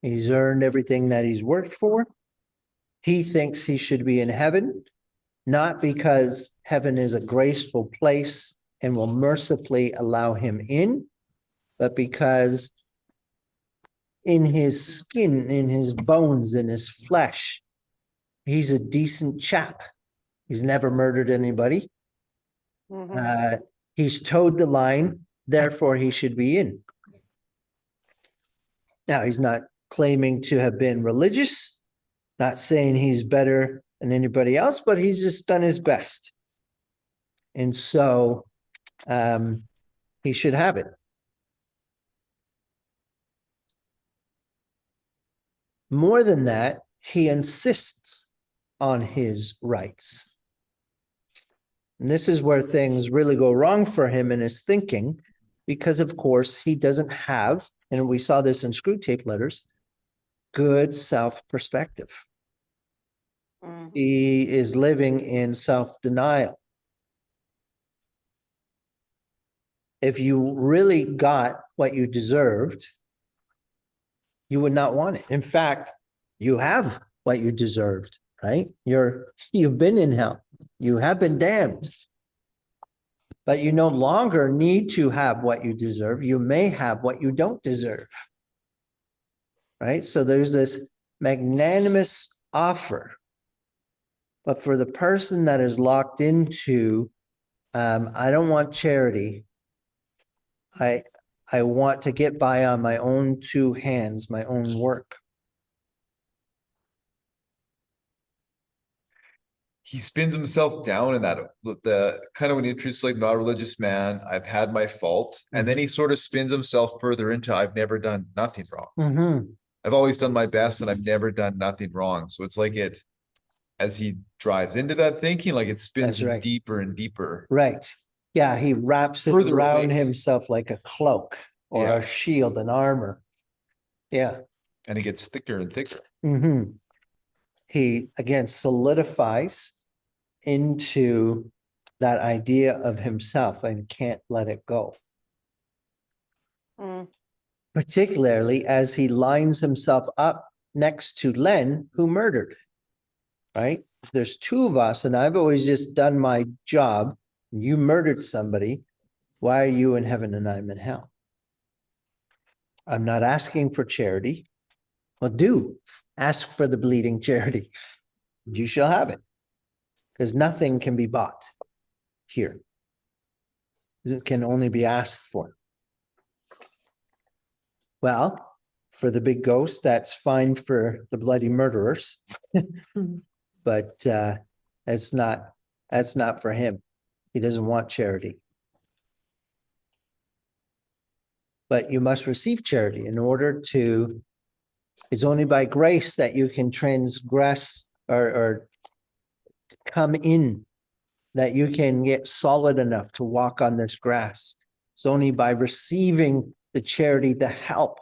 He's earned everything that he's worked for. He thinks he should be in heaven, not because heaven is a graceful place and will mercifully allow him in, but because in his skin, in his bones, in his flesh, he's a decent chap. He's never murdered anybody. He's towed the line, therefore he should be in. Now, he's not claiming to have been religious, not saying he's better than anybody else, but he's just done his best. And so he should have it. More than that, he insists on his rights. And this is where things really go wrong for him in his thinking, because of course he doesn't have, and we saw this in Screwtape Letters, good self-perspective. He is living in self-denial. If you really got what you deserved, you would not want it. In fact, you have what you deserved, right? You've been in hell. You have been damned. But you no longer need to have what you deserve. You may have what you don't deserve. Right? So there's this magnanimous offer. But for the person that is locked into, I don't want charity. I want to get by on my own two hands, my own work. He spins himself down in that, the kind of an interest, like, not a religious man, I've had my faults. And then he sort of spins himself further into, I've never done nothing wrong. I've always done my best and I've never done nothing wrong. So it's like as he drives into that thinking, like it spins him deeper and deeper. Right. Yeah, he wraps it Further around away. himself like a cloak, or Yeah. a shield, an armor. Yeah. And it gets thicker and thicker. He again solidifies into that idea of himself and can't let it go. Mm. Particularly as he lines himself up next to Len, who murdered. Right? There's two of us, and I've always just done my job. You murdered somebody. Why are you in heaven and I'm in hell? I'm not asking for charity. Well, do ask for the bleeding charity. You shall have it. Because nothing can be bought here. It can only be asked for. Well, for the big ghost, that's fine for the bloody murderers. But that's not for him. He doesn't want charity. But you must receive charity in order to, it's only by grace that you can transgress or come in, that you can get solid enough to walk on this grass. It's only by receiving the charity, the help,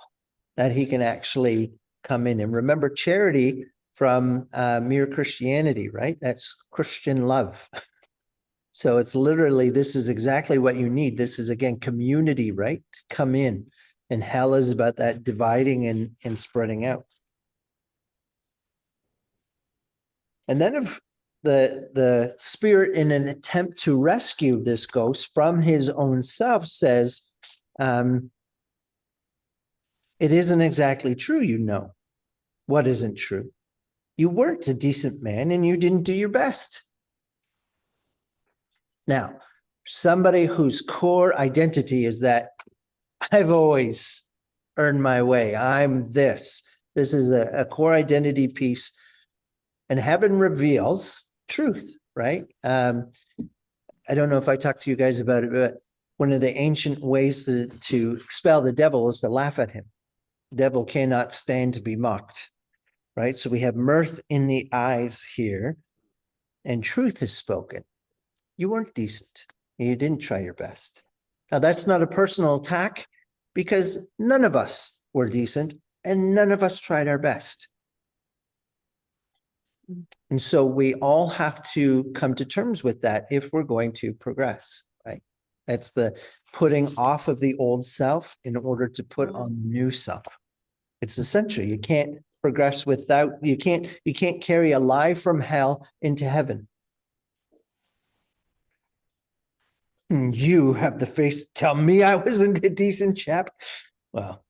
that he can actually come in. And remember, charity from mere Christianity, right? That's Christian love. So it's literally, this is exactly what you need. This is again, community, right? To come in. And hell is about that dividing and spreading out. And then if the spirit, in an attempt to rescue this ghost from his own self, says, it isn't exactly true, you know. What isn't true? You weren't a decent man and you didn't do your best. Now, somebody whose core identity is that I've always earned my way, I'm this. This is a core identity piece. And heaven reveals truth, right? I don't know if I talked to you guys about it, but one of the ancient ways to expel the devil is to laugh at him. The devil cannot stand to be mocked, right? So we have mirth in the eyes here, and truth is spoken. You weren't decent. You didn't try your best. Now, that's not a personal attack, because none of us were decent and none of us tried our best. And so we all have to come to terms with that if we're going to progress, right? That's the putting off of the old self in order to put on the new self. It's essential. You can't progress without, you can't carry a lie from hell into heaven. You have the face to tell me I wasn't a decent chap. Well,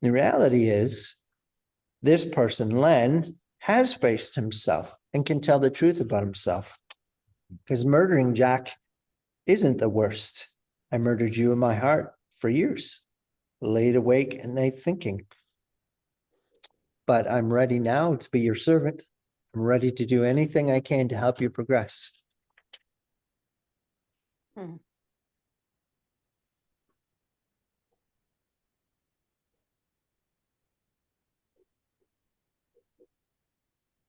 the reality is, this person, Len, has faced himself and can tell the truth about himself. Because murdering Jack isn't the worst. I murdered you in my heart for years, laid awake at night thinking. But I'm ready now to be your servant. I'm ready to do anything I can to help you progress.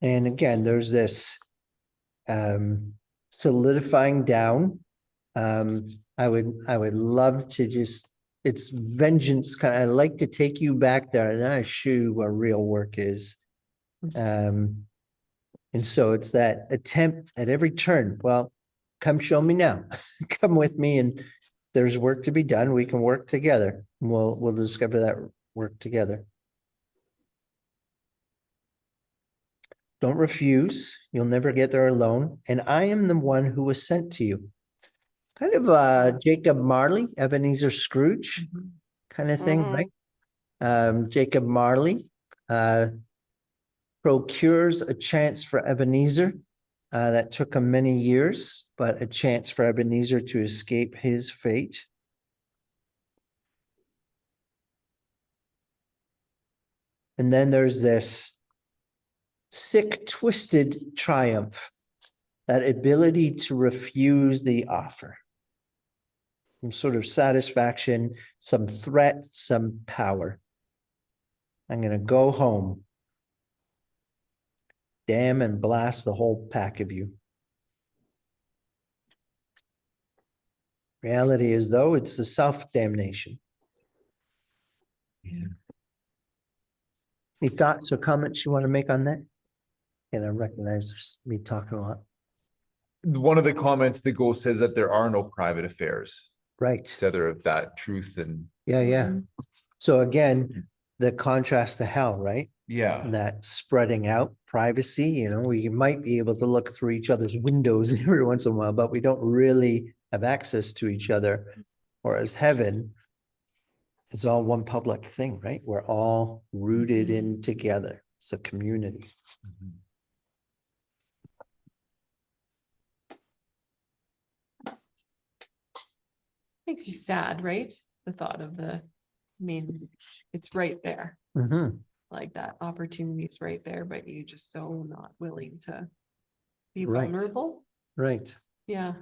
And again, there's this solidifying down. I would love to just, it's vengeance kind of, I like to take you back there and then I show you what real work is. And so it's that attempt at every turn. Well, come show me now. Come with me, and there's work to be done. We can work together. We'll discover that work together. Don't refuse. You'll never get there alone. And I am the one who was sent to you. Kind of Jacob Marley, Ebenezer Scrooge kind of thing, right? Jacob Marley procures a chance for Ebenezer. That took him many years, but a chance for Ebenezer to escape his fate. And then there's this sick, twisted triumph, that ability to refuse the offer. Some sort of satisfaction, some threat, some power. I'm going to go home. Damn and blast the whole pack of you. Reality is though, it's the self-damnation. Yeah. Any thoughts or comments you want to make on that? And I recognize there's me talking a lot. One of the comments, the goal says that there are no private affairs. Right. It's either of that truth and, Yeah, yeah. Mhm. So again, the contrast to hell, right? yeah. That spreading out privacy, you know, we might be able to look through each other's windows every once in a while, but we don't really have access to each other. Whereas heaven is all one public thing, right? We're all rooted in together. It's a community. Makes you sad, right? The thought of I mean, it's right there, Mhm. like that opportunity is right there, but you just so not willing to be Right. vulnerable. Right. Yeah.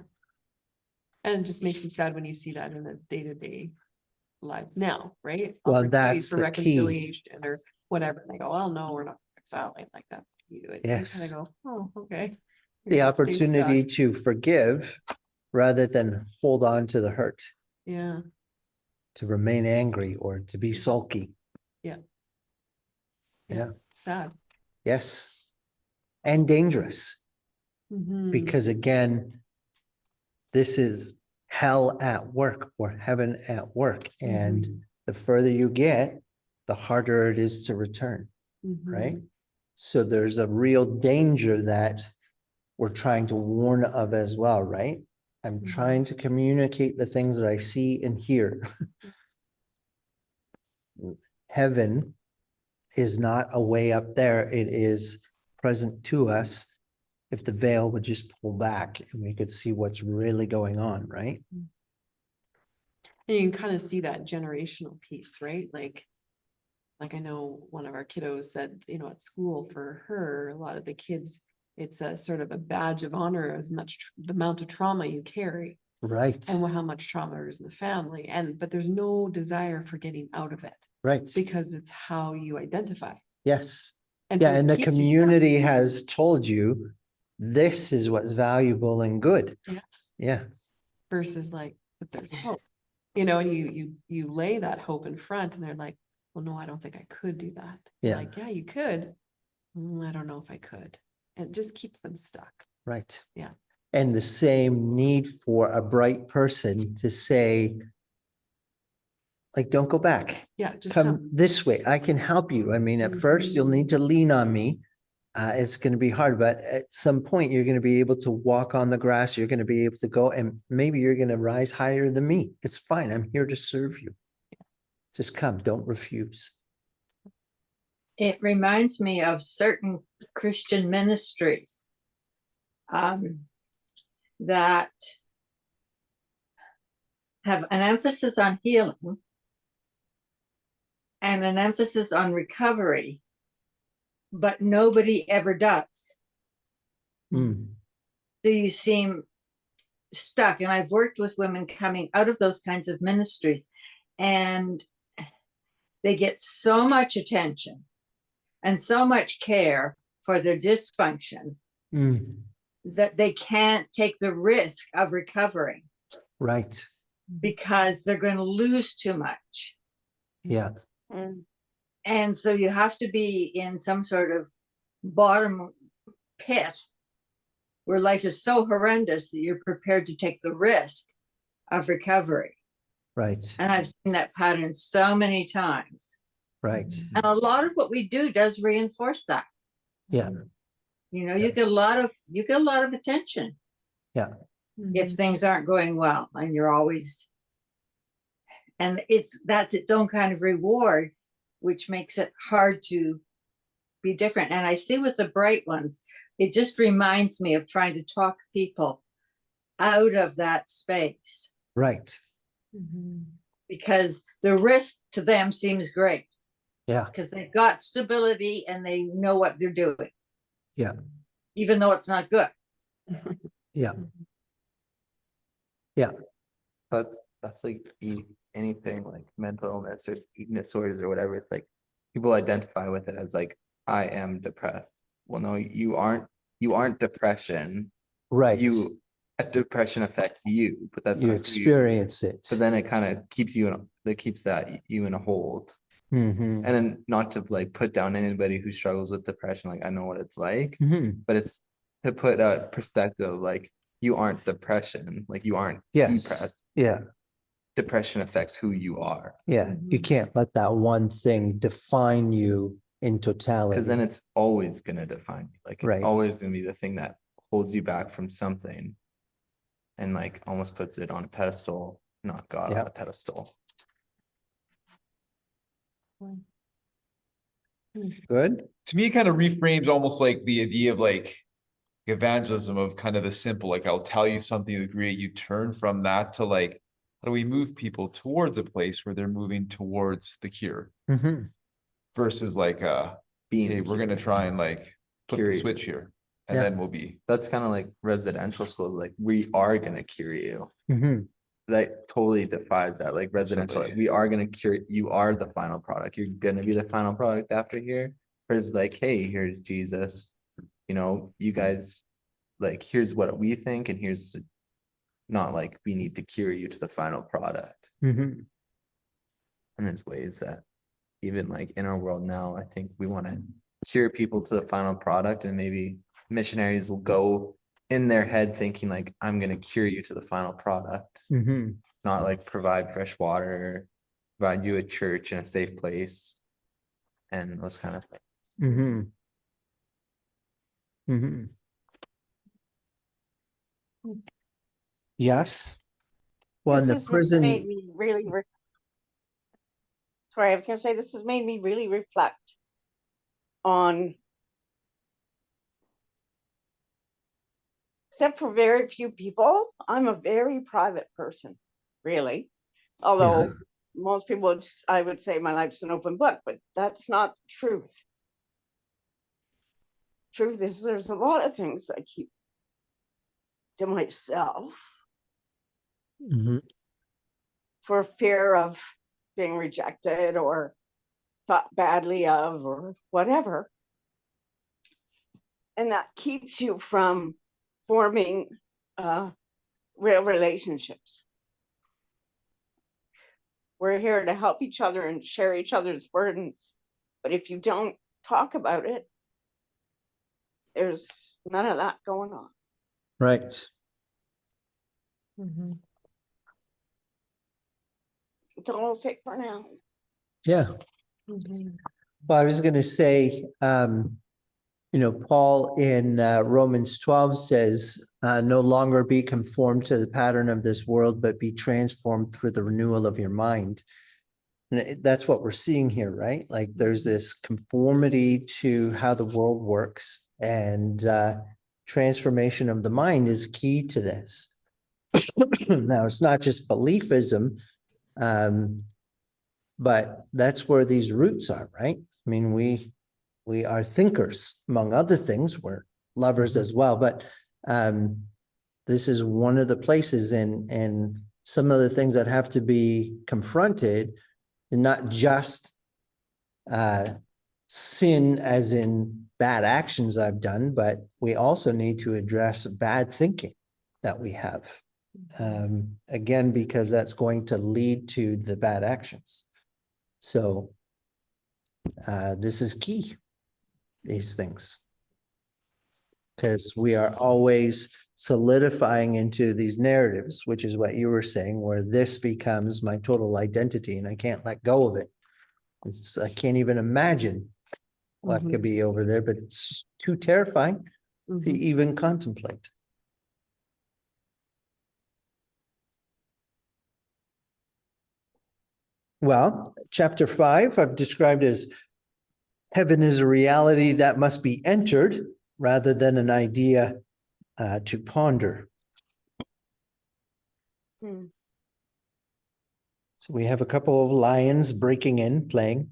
And it just makes you sad when you see that in the day-to-day lives now, right? Well, Opportunities that's for the key. reconciliation or whatever. And they go, oh, no, we're not reconciling, like that's you. And you Yes. kind of go, oh, okay. The You're gonna stay opportunity stuck. to forgive rather than hold on to the hurt, Yeah, to remain angry or to be sulky. yeah. Yeah. Sad. Yes. And dangerous. Mhm. Because again, this is hell at work or heaven at work. And Mhm. the further you get, the harder it is to return, right? Mhm. So there's a real danger that we're trying to warn of as well, right? I'm Mhm. trying to communicate the things that I see and hear. Heaven is not a way up there. It is present to us. If the veil would just pull back and we could see what's really going on, right? And you can kind of see that generational piece, right? Like I know one of our kiddos said, you know, at school for her, a lot of the kids, it's a sort of a badge of honor as much the amount of trauma you carry Right, and how much trauma is in the family. But there's no desire for getting out of it right. because it's how you identify. Yes. And Yeah, so it and the keeps you stuck. community has told you this is what's valuable and good. Yeah. Yeah, Versus like, but there's hope, you know, and you lay that hope in front and they're like, well, no, I don't think I could do that. Yeah. Like, yeah, you could. I don't know if I could. And it just keeps them stuck. right. Yeah. And the same need for a bright person to say, like, don't go back. Yeah, just Come this way. I can help you. I mean, at first you'll need to lean on me. It's going to be hard, but at some point you're going to be able to walk on the grass. You're going to be able to go and maybe you're going to rise higher than me. It's fine. I'm here to serve you. Just come. Don't refuse. It reminds me of certain Christian ministries that have an emphasis on healing and an emphasis on recovery, but nobody ever does. Mm, So you seem stuck. And I've worked with women coming out of those kinds of ministries, and they get so much attention and so much care for their dysfunction mm, that they can't take the risk of recovering right. because they're going to lose too much. Yeah. Mm. And so you have to be in some sort of bottom pit where life is so horrendous that you're prepared to take the risk of recovery. Right. And I've seen that pattern so many times. Right. And a lot of what we do does reinforce that. Yeah. You know, you get a lot of attention if things aren't going well, and you're always, and that's its own kind of reward, which makes it hard to be different. And I see with the bright ones, it just reminds me of trying to talk people out of that space, Right. because the risk to them seems great Yeah. because they've got stability and they know what they're doing. Yeah. Even though it's not good. Yeah. Yeah. That's like anything like mental illness or eating disorders or whatever. It's like people identify with it as like, I am depressed. Well, no, you aren't depression. Right. You depression affects you, but that's You not who experience it. So then it kind of keeps you you in a hold. Mhm. And then not to like put down anybody who struggles with depression, like I know what it's like, Mhm. but it's to put a perspective, like you aren't depression, like you aren't Yes, depressed. yeah, Depression affects who you are, yeah. You Mhm. can't let that one thing define you in because totality. then it's always gonna define you. Like it's Right. always gonna be the thing that holds you back from something, and like almost puts it on a pedestal, not God on Yeah. a pedestal. Good? To me, it kind of reframes almost like the idea of like evangelism of kind of the simple, like I'll tell you something to agree, you turn from that to like, how do we move people towards a place where they're moving towards the cure Mhm. versus like, Being hey, the we're gonna cure. try and like flip the Curious. switch here, and Yeah. then we'll be. That's kind of like residential schools, like we are gonna cure you. Mhm. That totally defies that, like residential, like, Absolutely. we are gonna cure, you are the final product, you're gonna be the final product after here. Whereas like, hey, here's Jesus, you know, you guys, like, here's what we think, and here's not like we need to cure you to the final product. Mhm. And there's ways that even like in our world now, I think we want to cure people to the final product, and maybe missionaries will go in their head thinking like, I'm gonna cure you to the final product, Mhm. not like provide fresh water, provide you a church and a safe place, and those kind of things. Mhm. Mhm. Yes. Well, in This the has made prison, me really, sorry, I was gonna say, this has made me really reflect on, except for very few people, I'm a very private person, really. Although most people would, I would say my life's an open book, but that's not truth. Truth is there's a lot of things I keep to myself Mhm. for fear of being rejected or thought badly of or whatever. And that keeps you from forming real relationships. We're here to help each other and share each other's burdens. But if you don't talk about it, there's none of that going on. Right. Mhm. That's all I'll say for now. Yeah. Mhm. Well, I was going to say, Paul in Romans 12 says, no longer be conformed to the pattern of this world, but be transformed through the renewal of your mind. And that's what we're seeing here, right? Like there's this conformity to how the world works, and transformation of the mind is key to this. Now, it's not just beliefism, but that's where these roots are, right? I mean, we are thinkers, among other things. We're lovers as well, but this is one of the places, and some of the things that have to be confronted, and not just sin as in bad actions I've done, but we also need to address bad thinking that we have. Again, because that's going to lead to the bad actions. So this is key, these things. Because we are always solidifying into these narratives, which is what you were saying, where this becomes my total identity and I can't let go of it. I can't even imagine what could be over there, but it's too terrifying to Mhm. even contemplate. Well, chapter 5, I've described as heaven is a reality that must be entered rather than an idea to ponder. Hmm. So we have a couple of lions breaking in, playing.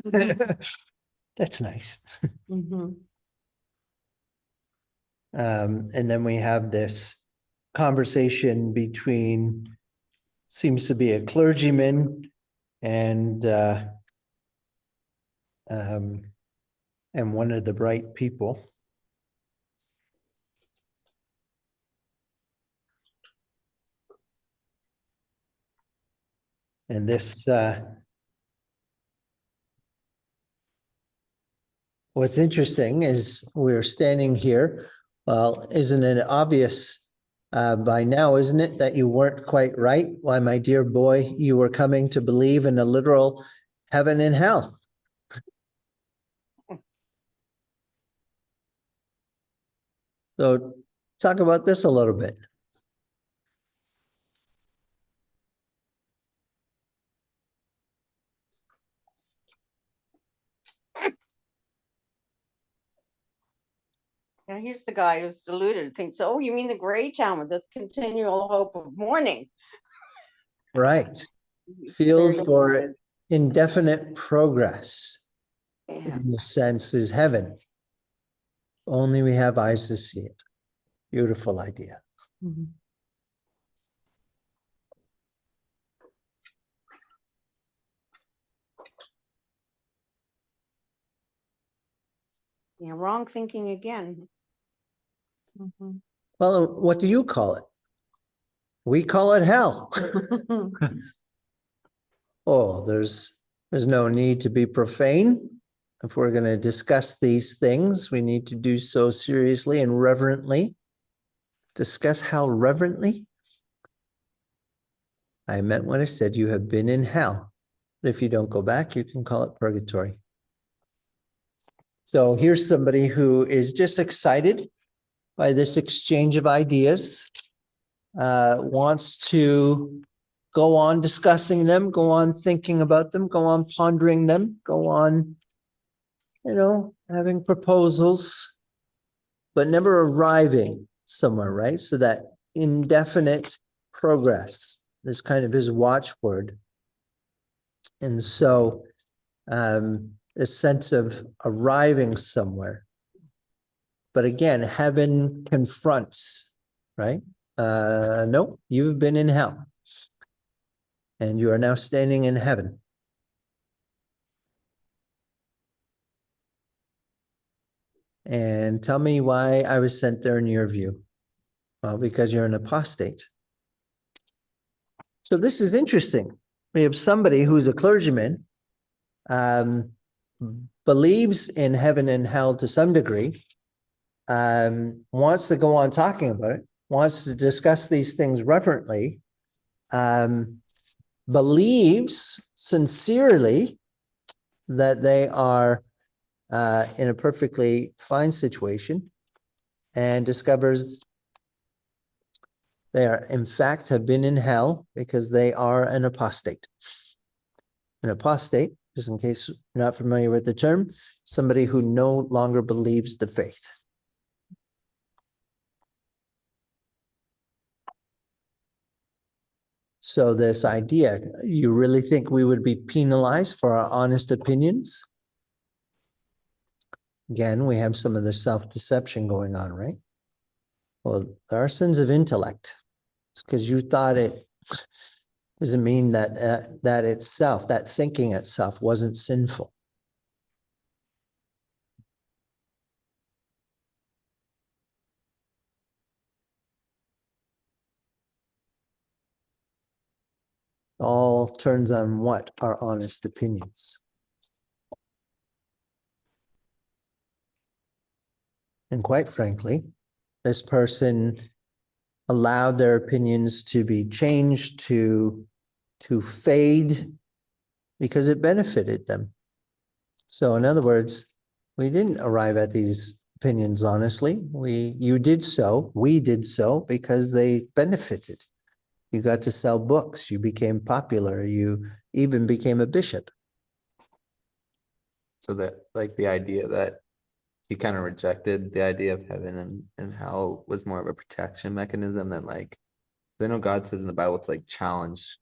That's nice. Mhm. And then we have this conversation between, seems to be a clergyman and one of the bright people. And this, what's interesting is we're standing here. Well, isn't it obvious by now, isn't it, that you weren't quite right? Why, my dear boy, you were coming to believe in a literal heaven and hell. So talk about this a little bit. Yeah, he's the guy who's deluded, thinks, oh, you mean the gray town with this continual hope of morning? Right. Feel for indefinite progress Yeah. in the sense is heaven. Only we have eyes to see it. Beautiful idea. Mhm. Yeah, wrong thinking again. Mhm. Well, what do you call it? We call it hell. Oh, there's no need to be profane. If we're going to discuss these things, we need to do so seriously and reverently. Discuss how reverently? I meant what I said. You have been in hell. If you don't go back, you can call it purgatory. So here's somebody who is just excited by this exchange of ideas, wants to go on discussing them, go on thinking about them, go on pondering them, go on, having proposals, but never arriving somewhere, right? So that indefinite progress is kind of his watchword. And so a sense of arriving somewhere. But again, heaven confronts, right? No, you've been in hell. And you are now standing in heaven. And tell me why I was sent there in your view. Well, because you're an apostate. So this is interesting. We have somebody who's a clergyman, believes in heaven and hell to some degree, wants to go on talking about it, wants to discuss these things reverently, believes sincerely that they are in a perfectly fine situation, and discovers they are, in fact, have been in hell because they are an apostate. An apostate, just in case you're not familiar with the term, somebody who no longer believes the faith. So this idea, you really think we would be penalized for our honest opinions? Again, we have some of the self-deception going on, right? Well, there are sins of intellect. It's because you thought it doesn't mean that that itself, that thinking itself wasn't sinful. All turns on what? Our honest opinions. And quite frankly, this person allowed their opinions to be changed, to fade, because it benefited them. So in other words, we didn't arrive at these opinions honestly. You did so, we did so because they benefited. You got to sell books, you became popular, you even became a bishop. So that like the idea that he kind of rejected the idea of heaven and hell was more of a protection mechanism than like, I know God says in the Bible to like challenge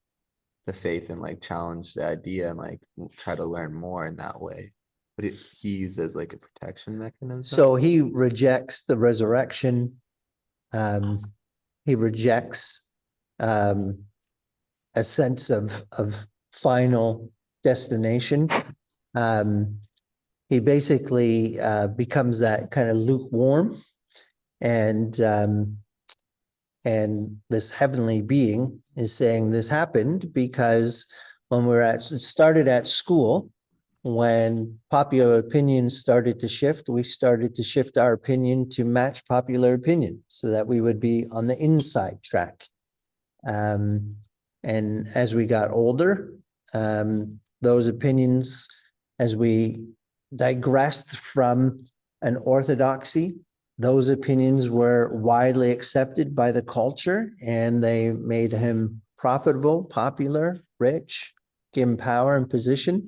the faith and like challenge the idea and like try to learn more in that way. But he uses like a protection mechanism. So he rejects the resurrection. He rejects a sense of final destination. He basically becomes that kind of lukewarm, and this heavenly being is saying this happened because when it started at school, when popular opinion started to shift, we started to shift our opinion to match popular opinion so that we would be on the inside track. And as we got older, those opinions, as we digressed from an orthodoxy, those opinions were widely accepted by the culture, and they made him profitable, popular, rich, give him power and position,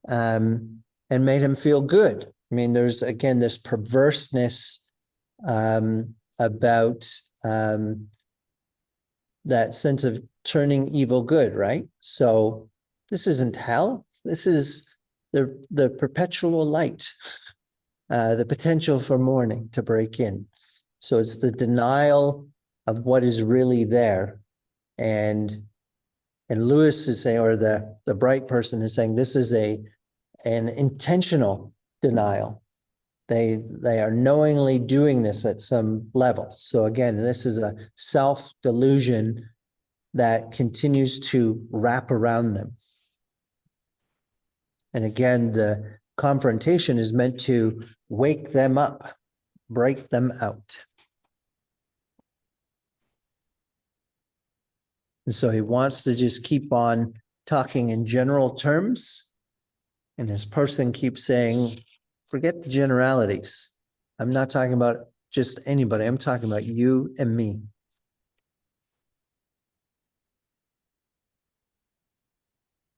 and made him feel good. I mean, there's again this perverseness about that sense of turning evil good, right? So this isn't hell. This is the perpetual light, the potential for morning to break in. So it's the denial of what is really there. And Lewis is saying, or the bright person is saying, this is an intentional denial. They are knowingly doing this at some level. So again, this is a self-delusion that continues to wrap around them. And again, the confrontation is meant to wake them up, break them out. And so he wants to just keep on talking in general terms. And this person keeps saying, forget the generalities. I'm not talking about just anybody. I'm talking about you and me.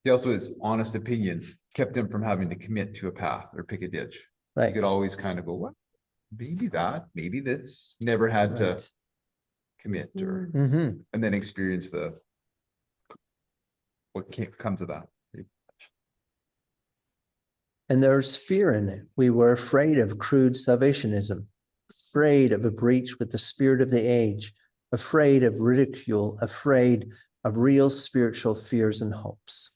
He also, his honest opinions kept him from having to commit to a path or pick a ditch. He Right. could always kind of go, what? Maybe that, maybe this. Never had to Right. commit or, Mm-hmm. and then experience what can't come to that. And there's fear in it. We were afraid of crude salvationism, afraid of a breach with the spirit of the age, afraid of ridicule, afraid of real spiritual fears and hopes.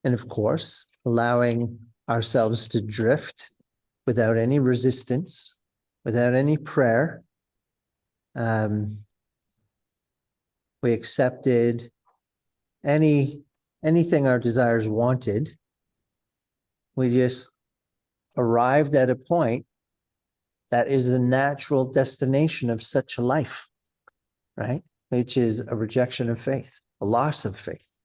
And of course, allowing ourselves to drift without any resistance, without any prayer. We accepted anything our desires wanted. We just arrived at a point that is the natural destination of such a life, right? Which is a rejection of faith, a loss of faith.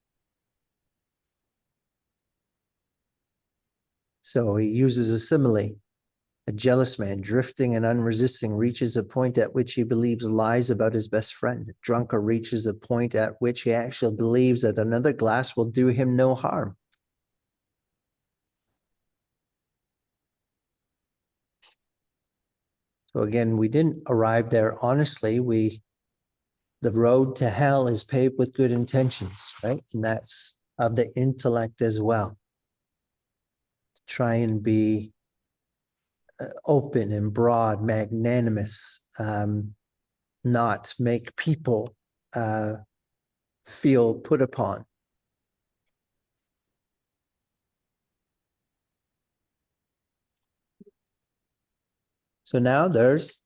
So he uses a simile. A jealous man, drifting and unresisting, reaches a point at which he believes lies about his best friend. A drunkard reaches a point at which he actually believes that another glass will do him no harm. So again, we didn't arrive there honestly. The road to hell is paved with good intentions, right? And that's of the intellect as well. Try and be open and broad, magnanimous, not make people feel put upon. So now there's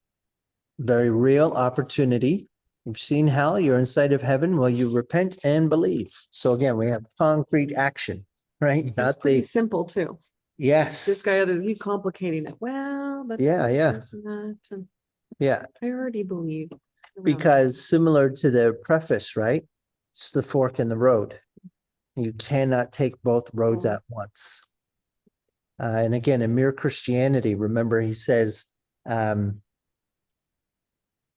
very real opportunity. You've seen hell, you're in sight of heaven. Well, you repent and believe. So again, we have concrete action, right? It's Not pretty the, simple too. This yes, guy, he's complicating it. Well, but Yeah, yeah. this and that, and yeah. I already believe. around Because similar to the preface, right? It's the fork in the road. You cannot take both roads Oh. at once. And again, in Mere Christianity, remember he says,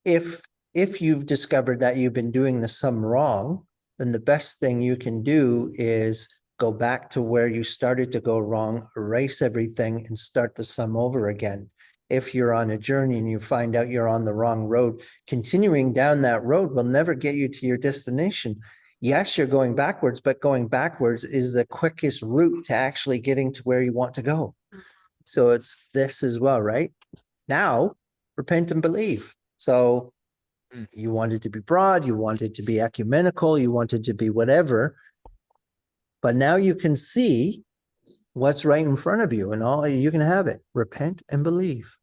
if you've discovered that you've been doing the sum wrong, then the best thing you can do is go back to where you started to go wrong, erase everything and start the sum over again. If you're on a journey and you find out you're on the wrong road, continuing down that road will never get you to your destination. Yes, you're going backwards, but going backwards is the quickest route to actually getting to where you want to go. So it's this as well, right? Now, repent and believe. So you wanted to be broad, you wanted to be ecumenical, you wanted to be whatever. But now you can see what's right in front of you and all, you can have it. Repent and believe.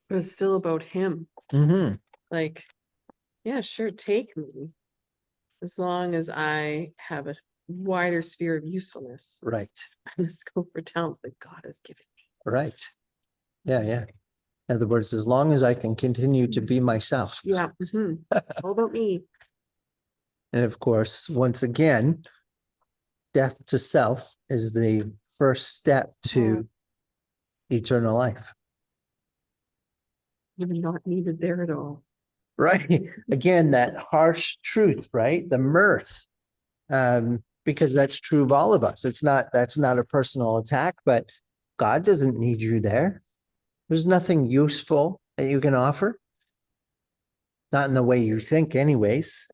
But it's still about him. Hmm. Like, yeah, sure, take me. As long as I have a wider sphere of usefulness Right, and the scope for talents that God has given me. right. Yeah, yeah. In other words, as long as I can continue to be myself. Yeah. All about me. And of course, once again, death to self is the first step to eternal life. You're not needed there at all. Right. Again, that harsh truth, right? The mirth. Because that's true of all of us. That's not a personal attack, but God doesn't need you there. There's nothing useful that you can offer. Not in the way you think, anyways.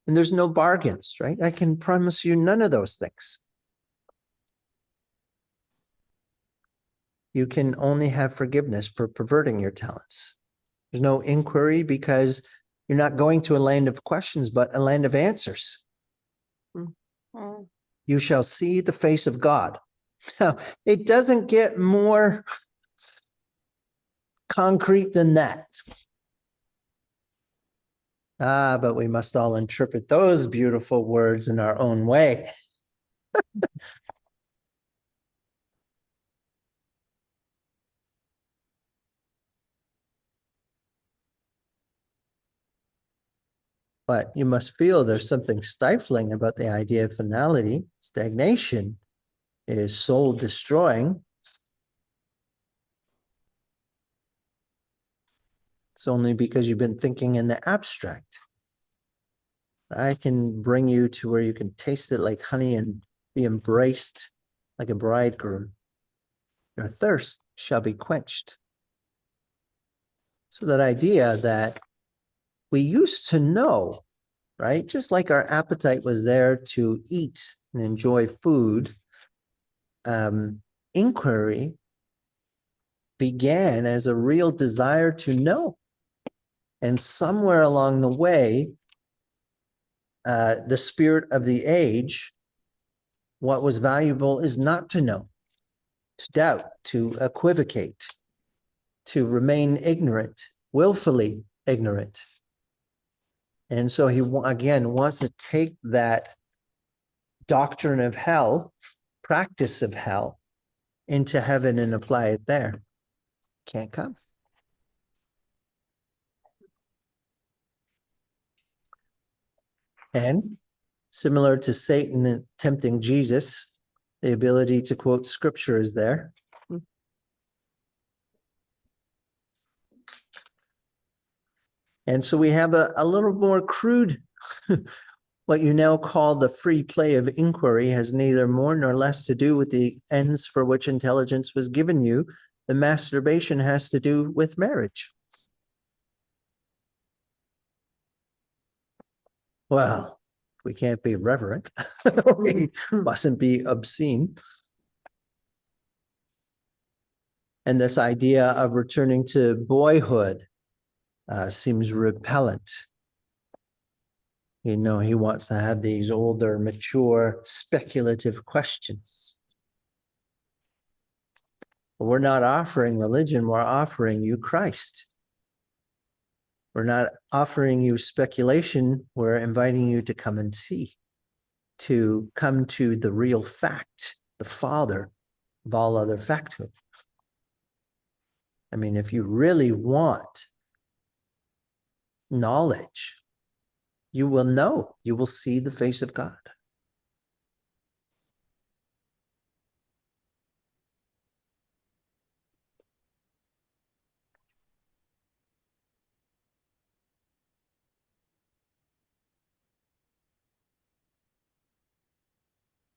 And there's no bargains, right? I can promise you none of those things. You can only have forgiveness for perverting your talents. There's no inquiry because you're not going to a land of questions, but a land of answers. Mm. You shall see the face of God. Now, it doesn't get more concrete than that. Ah, but we must all interpret those beautiful words in our own way. But you must feel there's something stifling about the idea of finality. Stagnation is soul destroying. It's only because you've been thinking in the abstract. I can bring you to where you can taste it like honey and be embraced like a bridegroom. Your thirst shall be quenched. So that idea that we used to know, right? Just like our appetite was there to eat and enjoy food, inquiry began as a real desire to know. And somewhere along the way, the spirit of the age, what was valuable is not to know, to doubt, to equivocate, to remain ignorant, willfully ignorant. And so he, again, wants to take that doctrine of hell, practice of hell, into heaven and apply it there. Can't come. And similar to Satan tempting Jesus, the ability to quote scripture is there. And so we have a little more crude, what you now call the free play of inquiry has neither more nor less to do with the ends for which intelligence was given you. The masturbation has to do with marriage. Well, we can't be reverent. We mustn't be obscene. And this idea of returning to boyhood seems repellent. You know, he wants to have these older, mature, speculative questions. But we're not offering religion, we're offering you Christ. We're not offering you speculation, we're inviting you to come and see, to come to the real fact, the father of all other facthood. I mean, if you really want knowledge, you will know, you will see the face of God.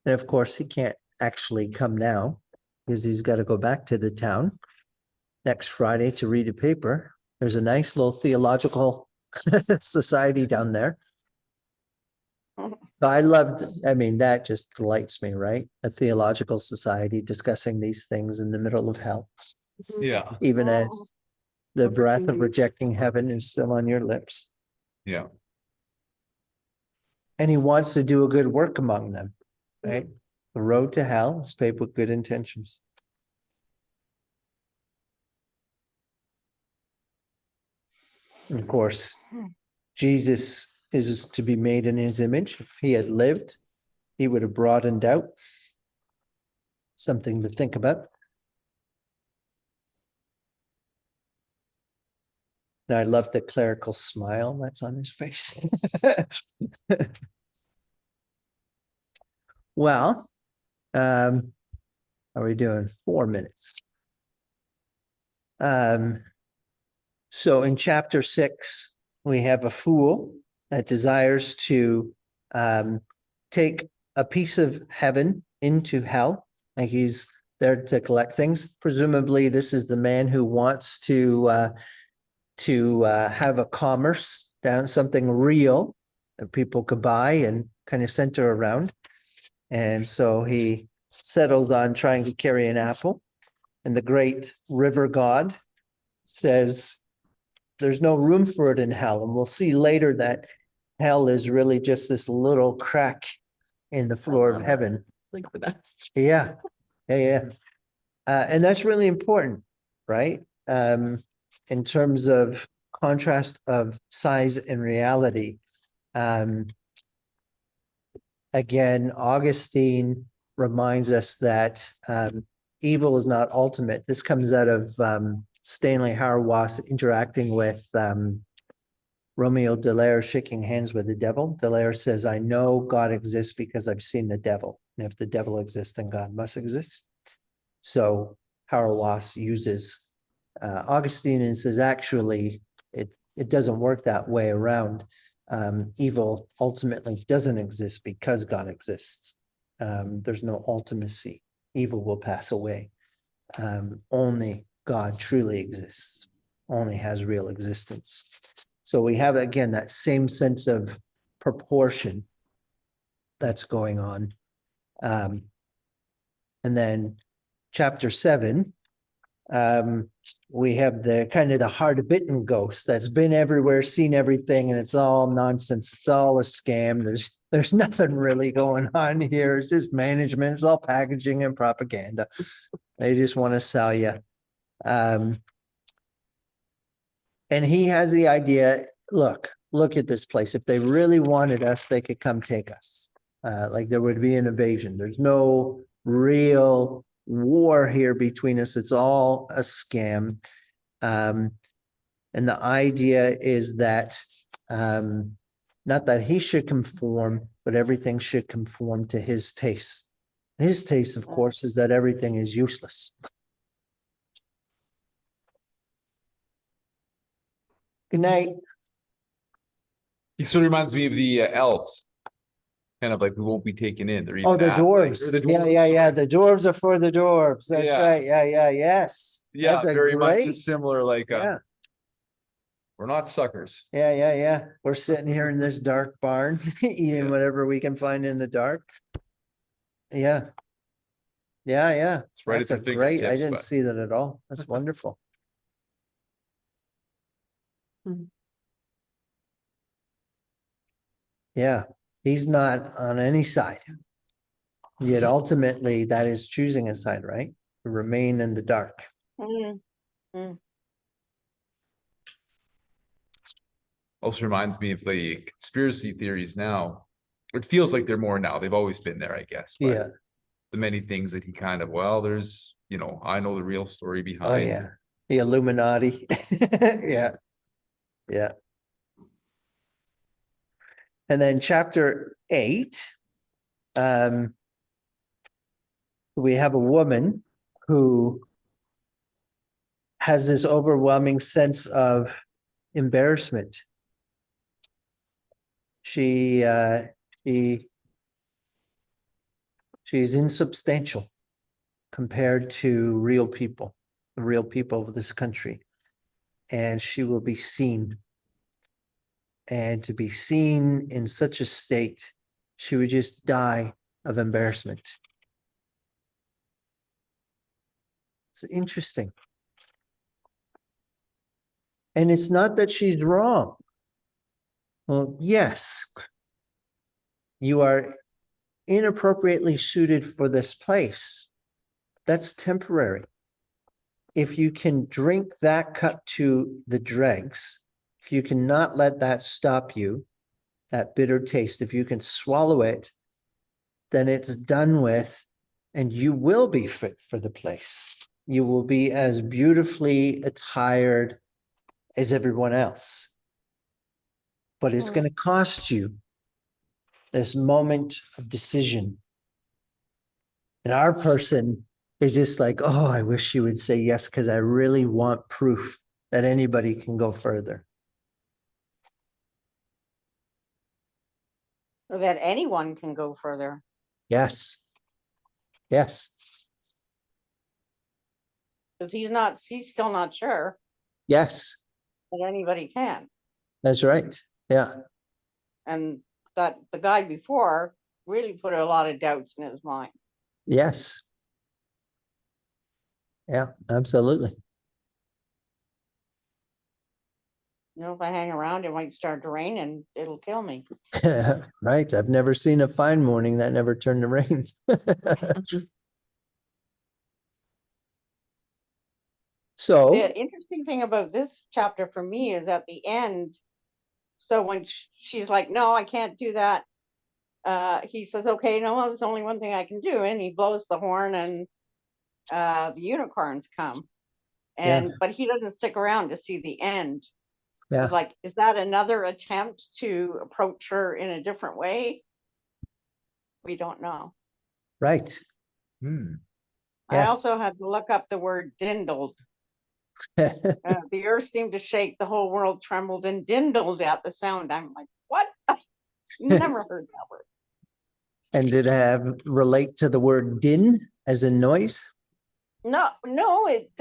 And of course, he can't actually come now because he's got to go back to the town next Friday to read a paper. There's a nice little theological society down there. I loved, I mean, that just delights me, right? A theological society discussing these things in the middle of hell, Yeah, even Oh. as the breath of rejecting heaven is still on your lips. yeah. And he wants to do a good work among them. right? The road to hell is paved with good intentions. And of course, Jesus is to be made in his image. If he had lived, he would have broadened out. Something to think about. And I love the clerical smile that's on his face. Well, how are we doing? 4 minutes. So in chapter 6, we have a fool that desires to take a piece of heaven into hell. Like he's there to collect things. Presumably, this is the man who wants to have a commerce down, something real that people could buy and kind of center around. And so he settles on trying to carry an apple. And the great river god says, there's no room for it in hell. And we'll see later that hell is really just this little crack in the floor of heaven. It's like the best. Yeah, yeah. And that's really important, right? In terms of contrast of size and reality. Again, Augustine reminds us that evil is not ultimate. This comes out of Stanley Hauerwas interacting with Romeo Dallaire shaking hands with the devil. Dallaire says, I know God exists because I've seen the devil. And if the devil exists, then God must exist. So Hauerwas uses Augustine and says, actually, it doesn't work that way around. Evil ultimately doesn't exist because God exists. There's no ultimacy. Evil will pass away. Only God truly exists, only has real existence. So we have, again, that same sense of proportion that's going on. And then chapter 7, we have the kind of the hard-bitten ghost that's been everywhere, seen everything, and it's all nonsense. It's all a scam. There's nothing really going on here. It's just management. It's all packaging and propaganda. They just want to sell you. And he has the idea, look at this place. If they really wanted us, they could come take us. Like there would be an invasion. There's no real war here between us. It's all a scam. And the idea is that not that he should conform, but everything should conform to his taste. His taste, of course, is that everything is useless. Good night. He sort of reminds me of the elves. Kind of like we won't be taken in. They're Oh, even the at, like- dwarves. or the Yeah, dwarves, yeah, yeah. sorry. The dwarves are for the dwarves. That's Yeah. right. Yeah, yes. Yeah, That's a very much great- a similar, like, Yeah, we're not suckers. yeah. We're sitting here in this dark barn, eating Yeah. whatever we can find in the dark. Yeah. Yeah. It's right That's at a your great, I fingertips, didn't but- see that at all. That's wonderful. Mhm. Yeah, he's not on any side. Yet ultimately, that is choosing a side, right? To remain in the dark. Also reminds me of the conspiracy theories now. It feels like they're more now. They've always been there, I guess. But Yeah. the many things that he kind of, well, there's, I know the real story Oh, behind. yeah. The Illuminati. Yeah. And then chapter 8, we have a woman who has this overwhelming sense of embarrassment. She's insubstantial compared to real people, the real people of this country. And she will be seen. And to be seen in such a state, she would just die of embarrassment. It's interesting. And it's not that she's wrong. Well, yes, you are inappropriately suited for this place, that's temporary. If you can drink that cup to the dregs, if you cannot let that stop you, that bitter taste, if you can swallow it, then it's done with, and you will be fit for the place. You will be as beautifully attired as everyone else. But it's Mm. going to cost you this moment of decision. And our person is just like, oh, I wish you would say yes, because I really want proof that anybody can go further. Or that anyone can go further. Yes. Yes. Because he's still not sure Yes. that anybody can. That's right. Yeah. And that the guy before really put a lot of doubts in his mind. Yes. Yeah, absolutely. You know, if I hang around, it might start to rain and it'll kill me. Right. I've never seen a fine morning that never turned to rain. So, The interesting thing about this chapter for me is at the end. So when she's like, no, I can't do that. He says, okay, no, well, there's only one thing I can do. And he blows the horn and the unicorns come. yeah, But he doesn't stick around to see the end. yeah, It's like, is that another attempt to approach her in a different way? We don't know. right. Hmm. I Yes. also had to look up the word dindled. The earth seemed to shake, the whole world trembled and dindled at the sound. I'm like, what? Never heard that word. And did it have relate to the word din as in noise? No, it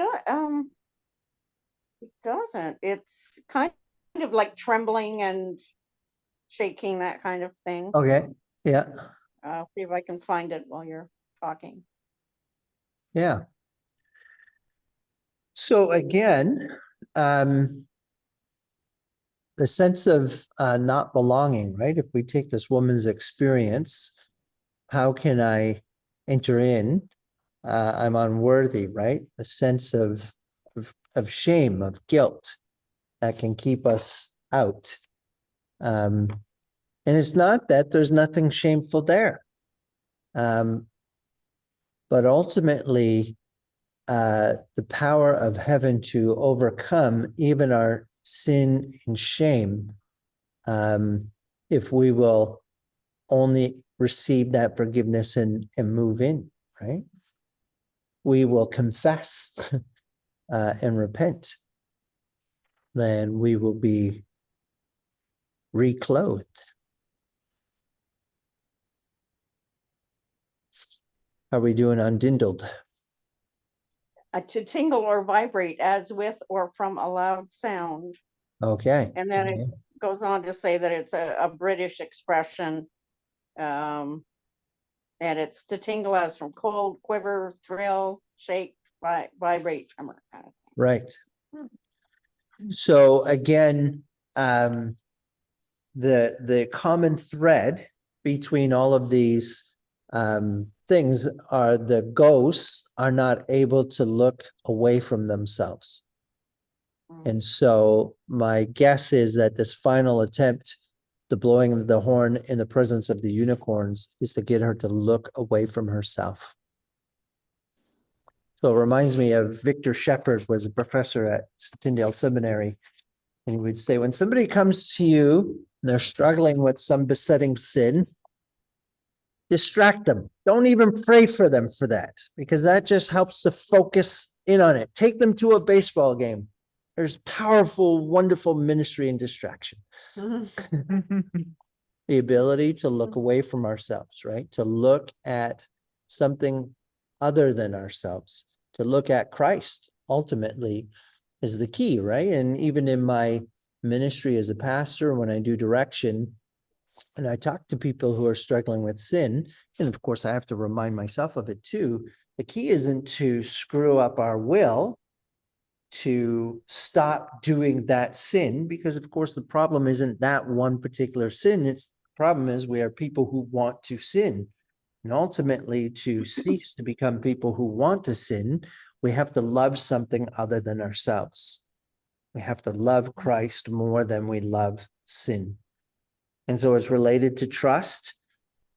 doesn't. It's kind of like trembling and shaking, that kind of thing. Okay. Yeah. See if I can find it while you're talking. Yeah. So again, the sense of not belonging, right? If we take this woman's experience, how can I enter in? I'm unworthy, right? A sense of shame, of guilt that can keep us out. And it's not that there's nothing shameful there. But ultimately, the power of heaven to overcome even our sin and shame, if we will only receive that forgiveness and move in, right? We will confess and repent, then we will be reclothed. How are we doing on dindled? To tingle or vibrate as with or from a loud sound. Okay. And then it goes on to say that it's a British expression. And it's to tingle as from cold, quiver, thrill, shake, vibrate, tremor. Kind of thing. Right. So again, the common thread between all of these things are the ghosts are not able to look away from themselves. And so my guess is that this final attempt, the blowing of the horn in the presence of the unicorns, is to get her to look away from herself. So it reminds me of Victor Shepard, was a professor at Tyndale Seminary. And he would say, when somebody comes to you and they're struggling with some besetting sin, distract them. Don't even pray for them for that, because that just helps to focus in on it. Take them to a baseball game. There's powerful, wonderful ministry in distraction. The ability to look away from ourselves, right? To look at something other than ourselves, to look at Christ ultimately is the key, right? And even in my ministry as a pastor, when I do direction, and I talk to people who are struggling with sin, and of course I have to remind myself of it too, the key isn't to screw up our will, to stop doing that sin, because of course the problem isn't that one particular sin, it's the problem is we are people who want to sin. And ultimately, to cease to become people who want to sin, we have to love something other than ourselves. We have to love Christ more than we love sin. And so it's related to trust,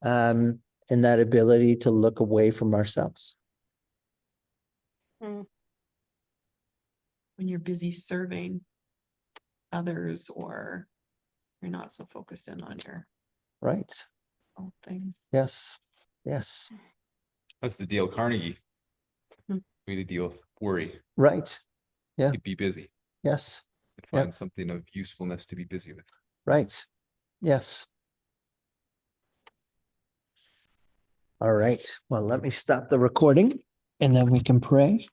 and that ability to look away from ourselves. When you're busy serving others, or you're not so focused in on your Right. own things. Yes. Yes. That's the Dale Carnegie. Hmm. Way to deal with worry. Right. Yeah. You be busy. Yes. And Yeah. find something of usefulness to be busy with. Right. Yes. All right. Well, let me stop the recording and then we can pray.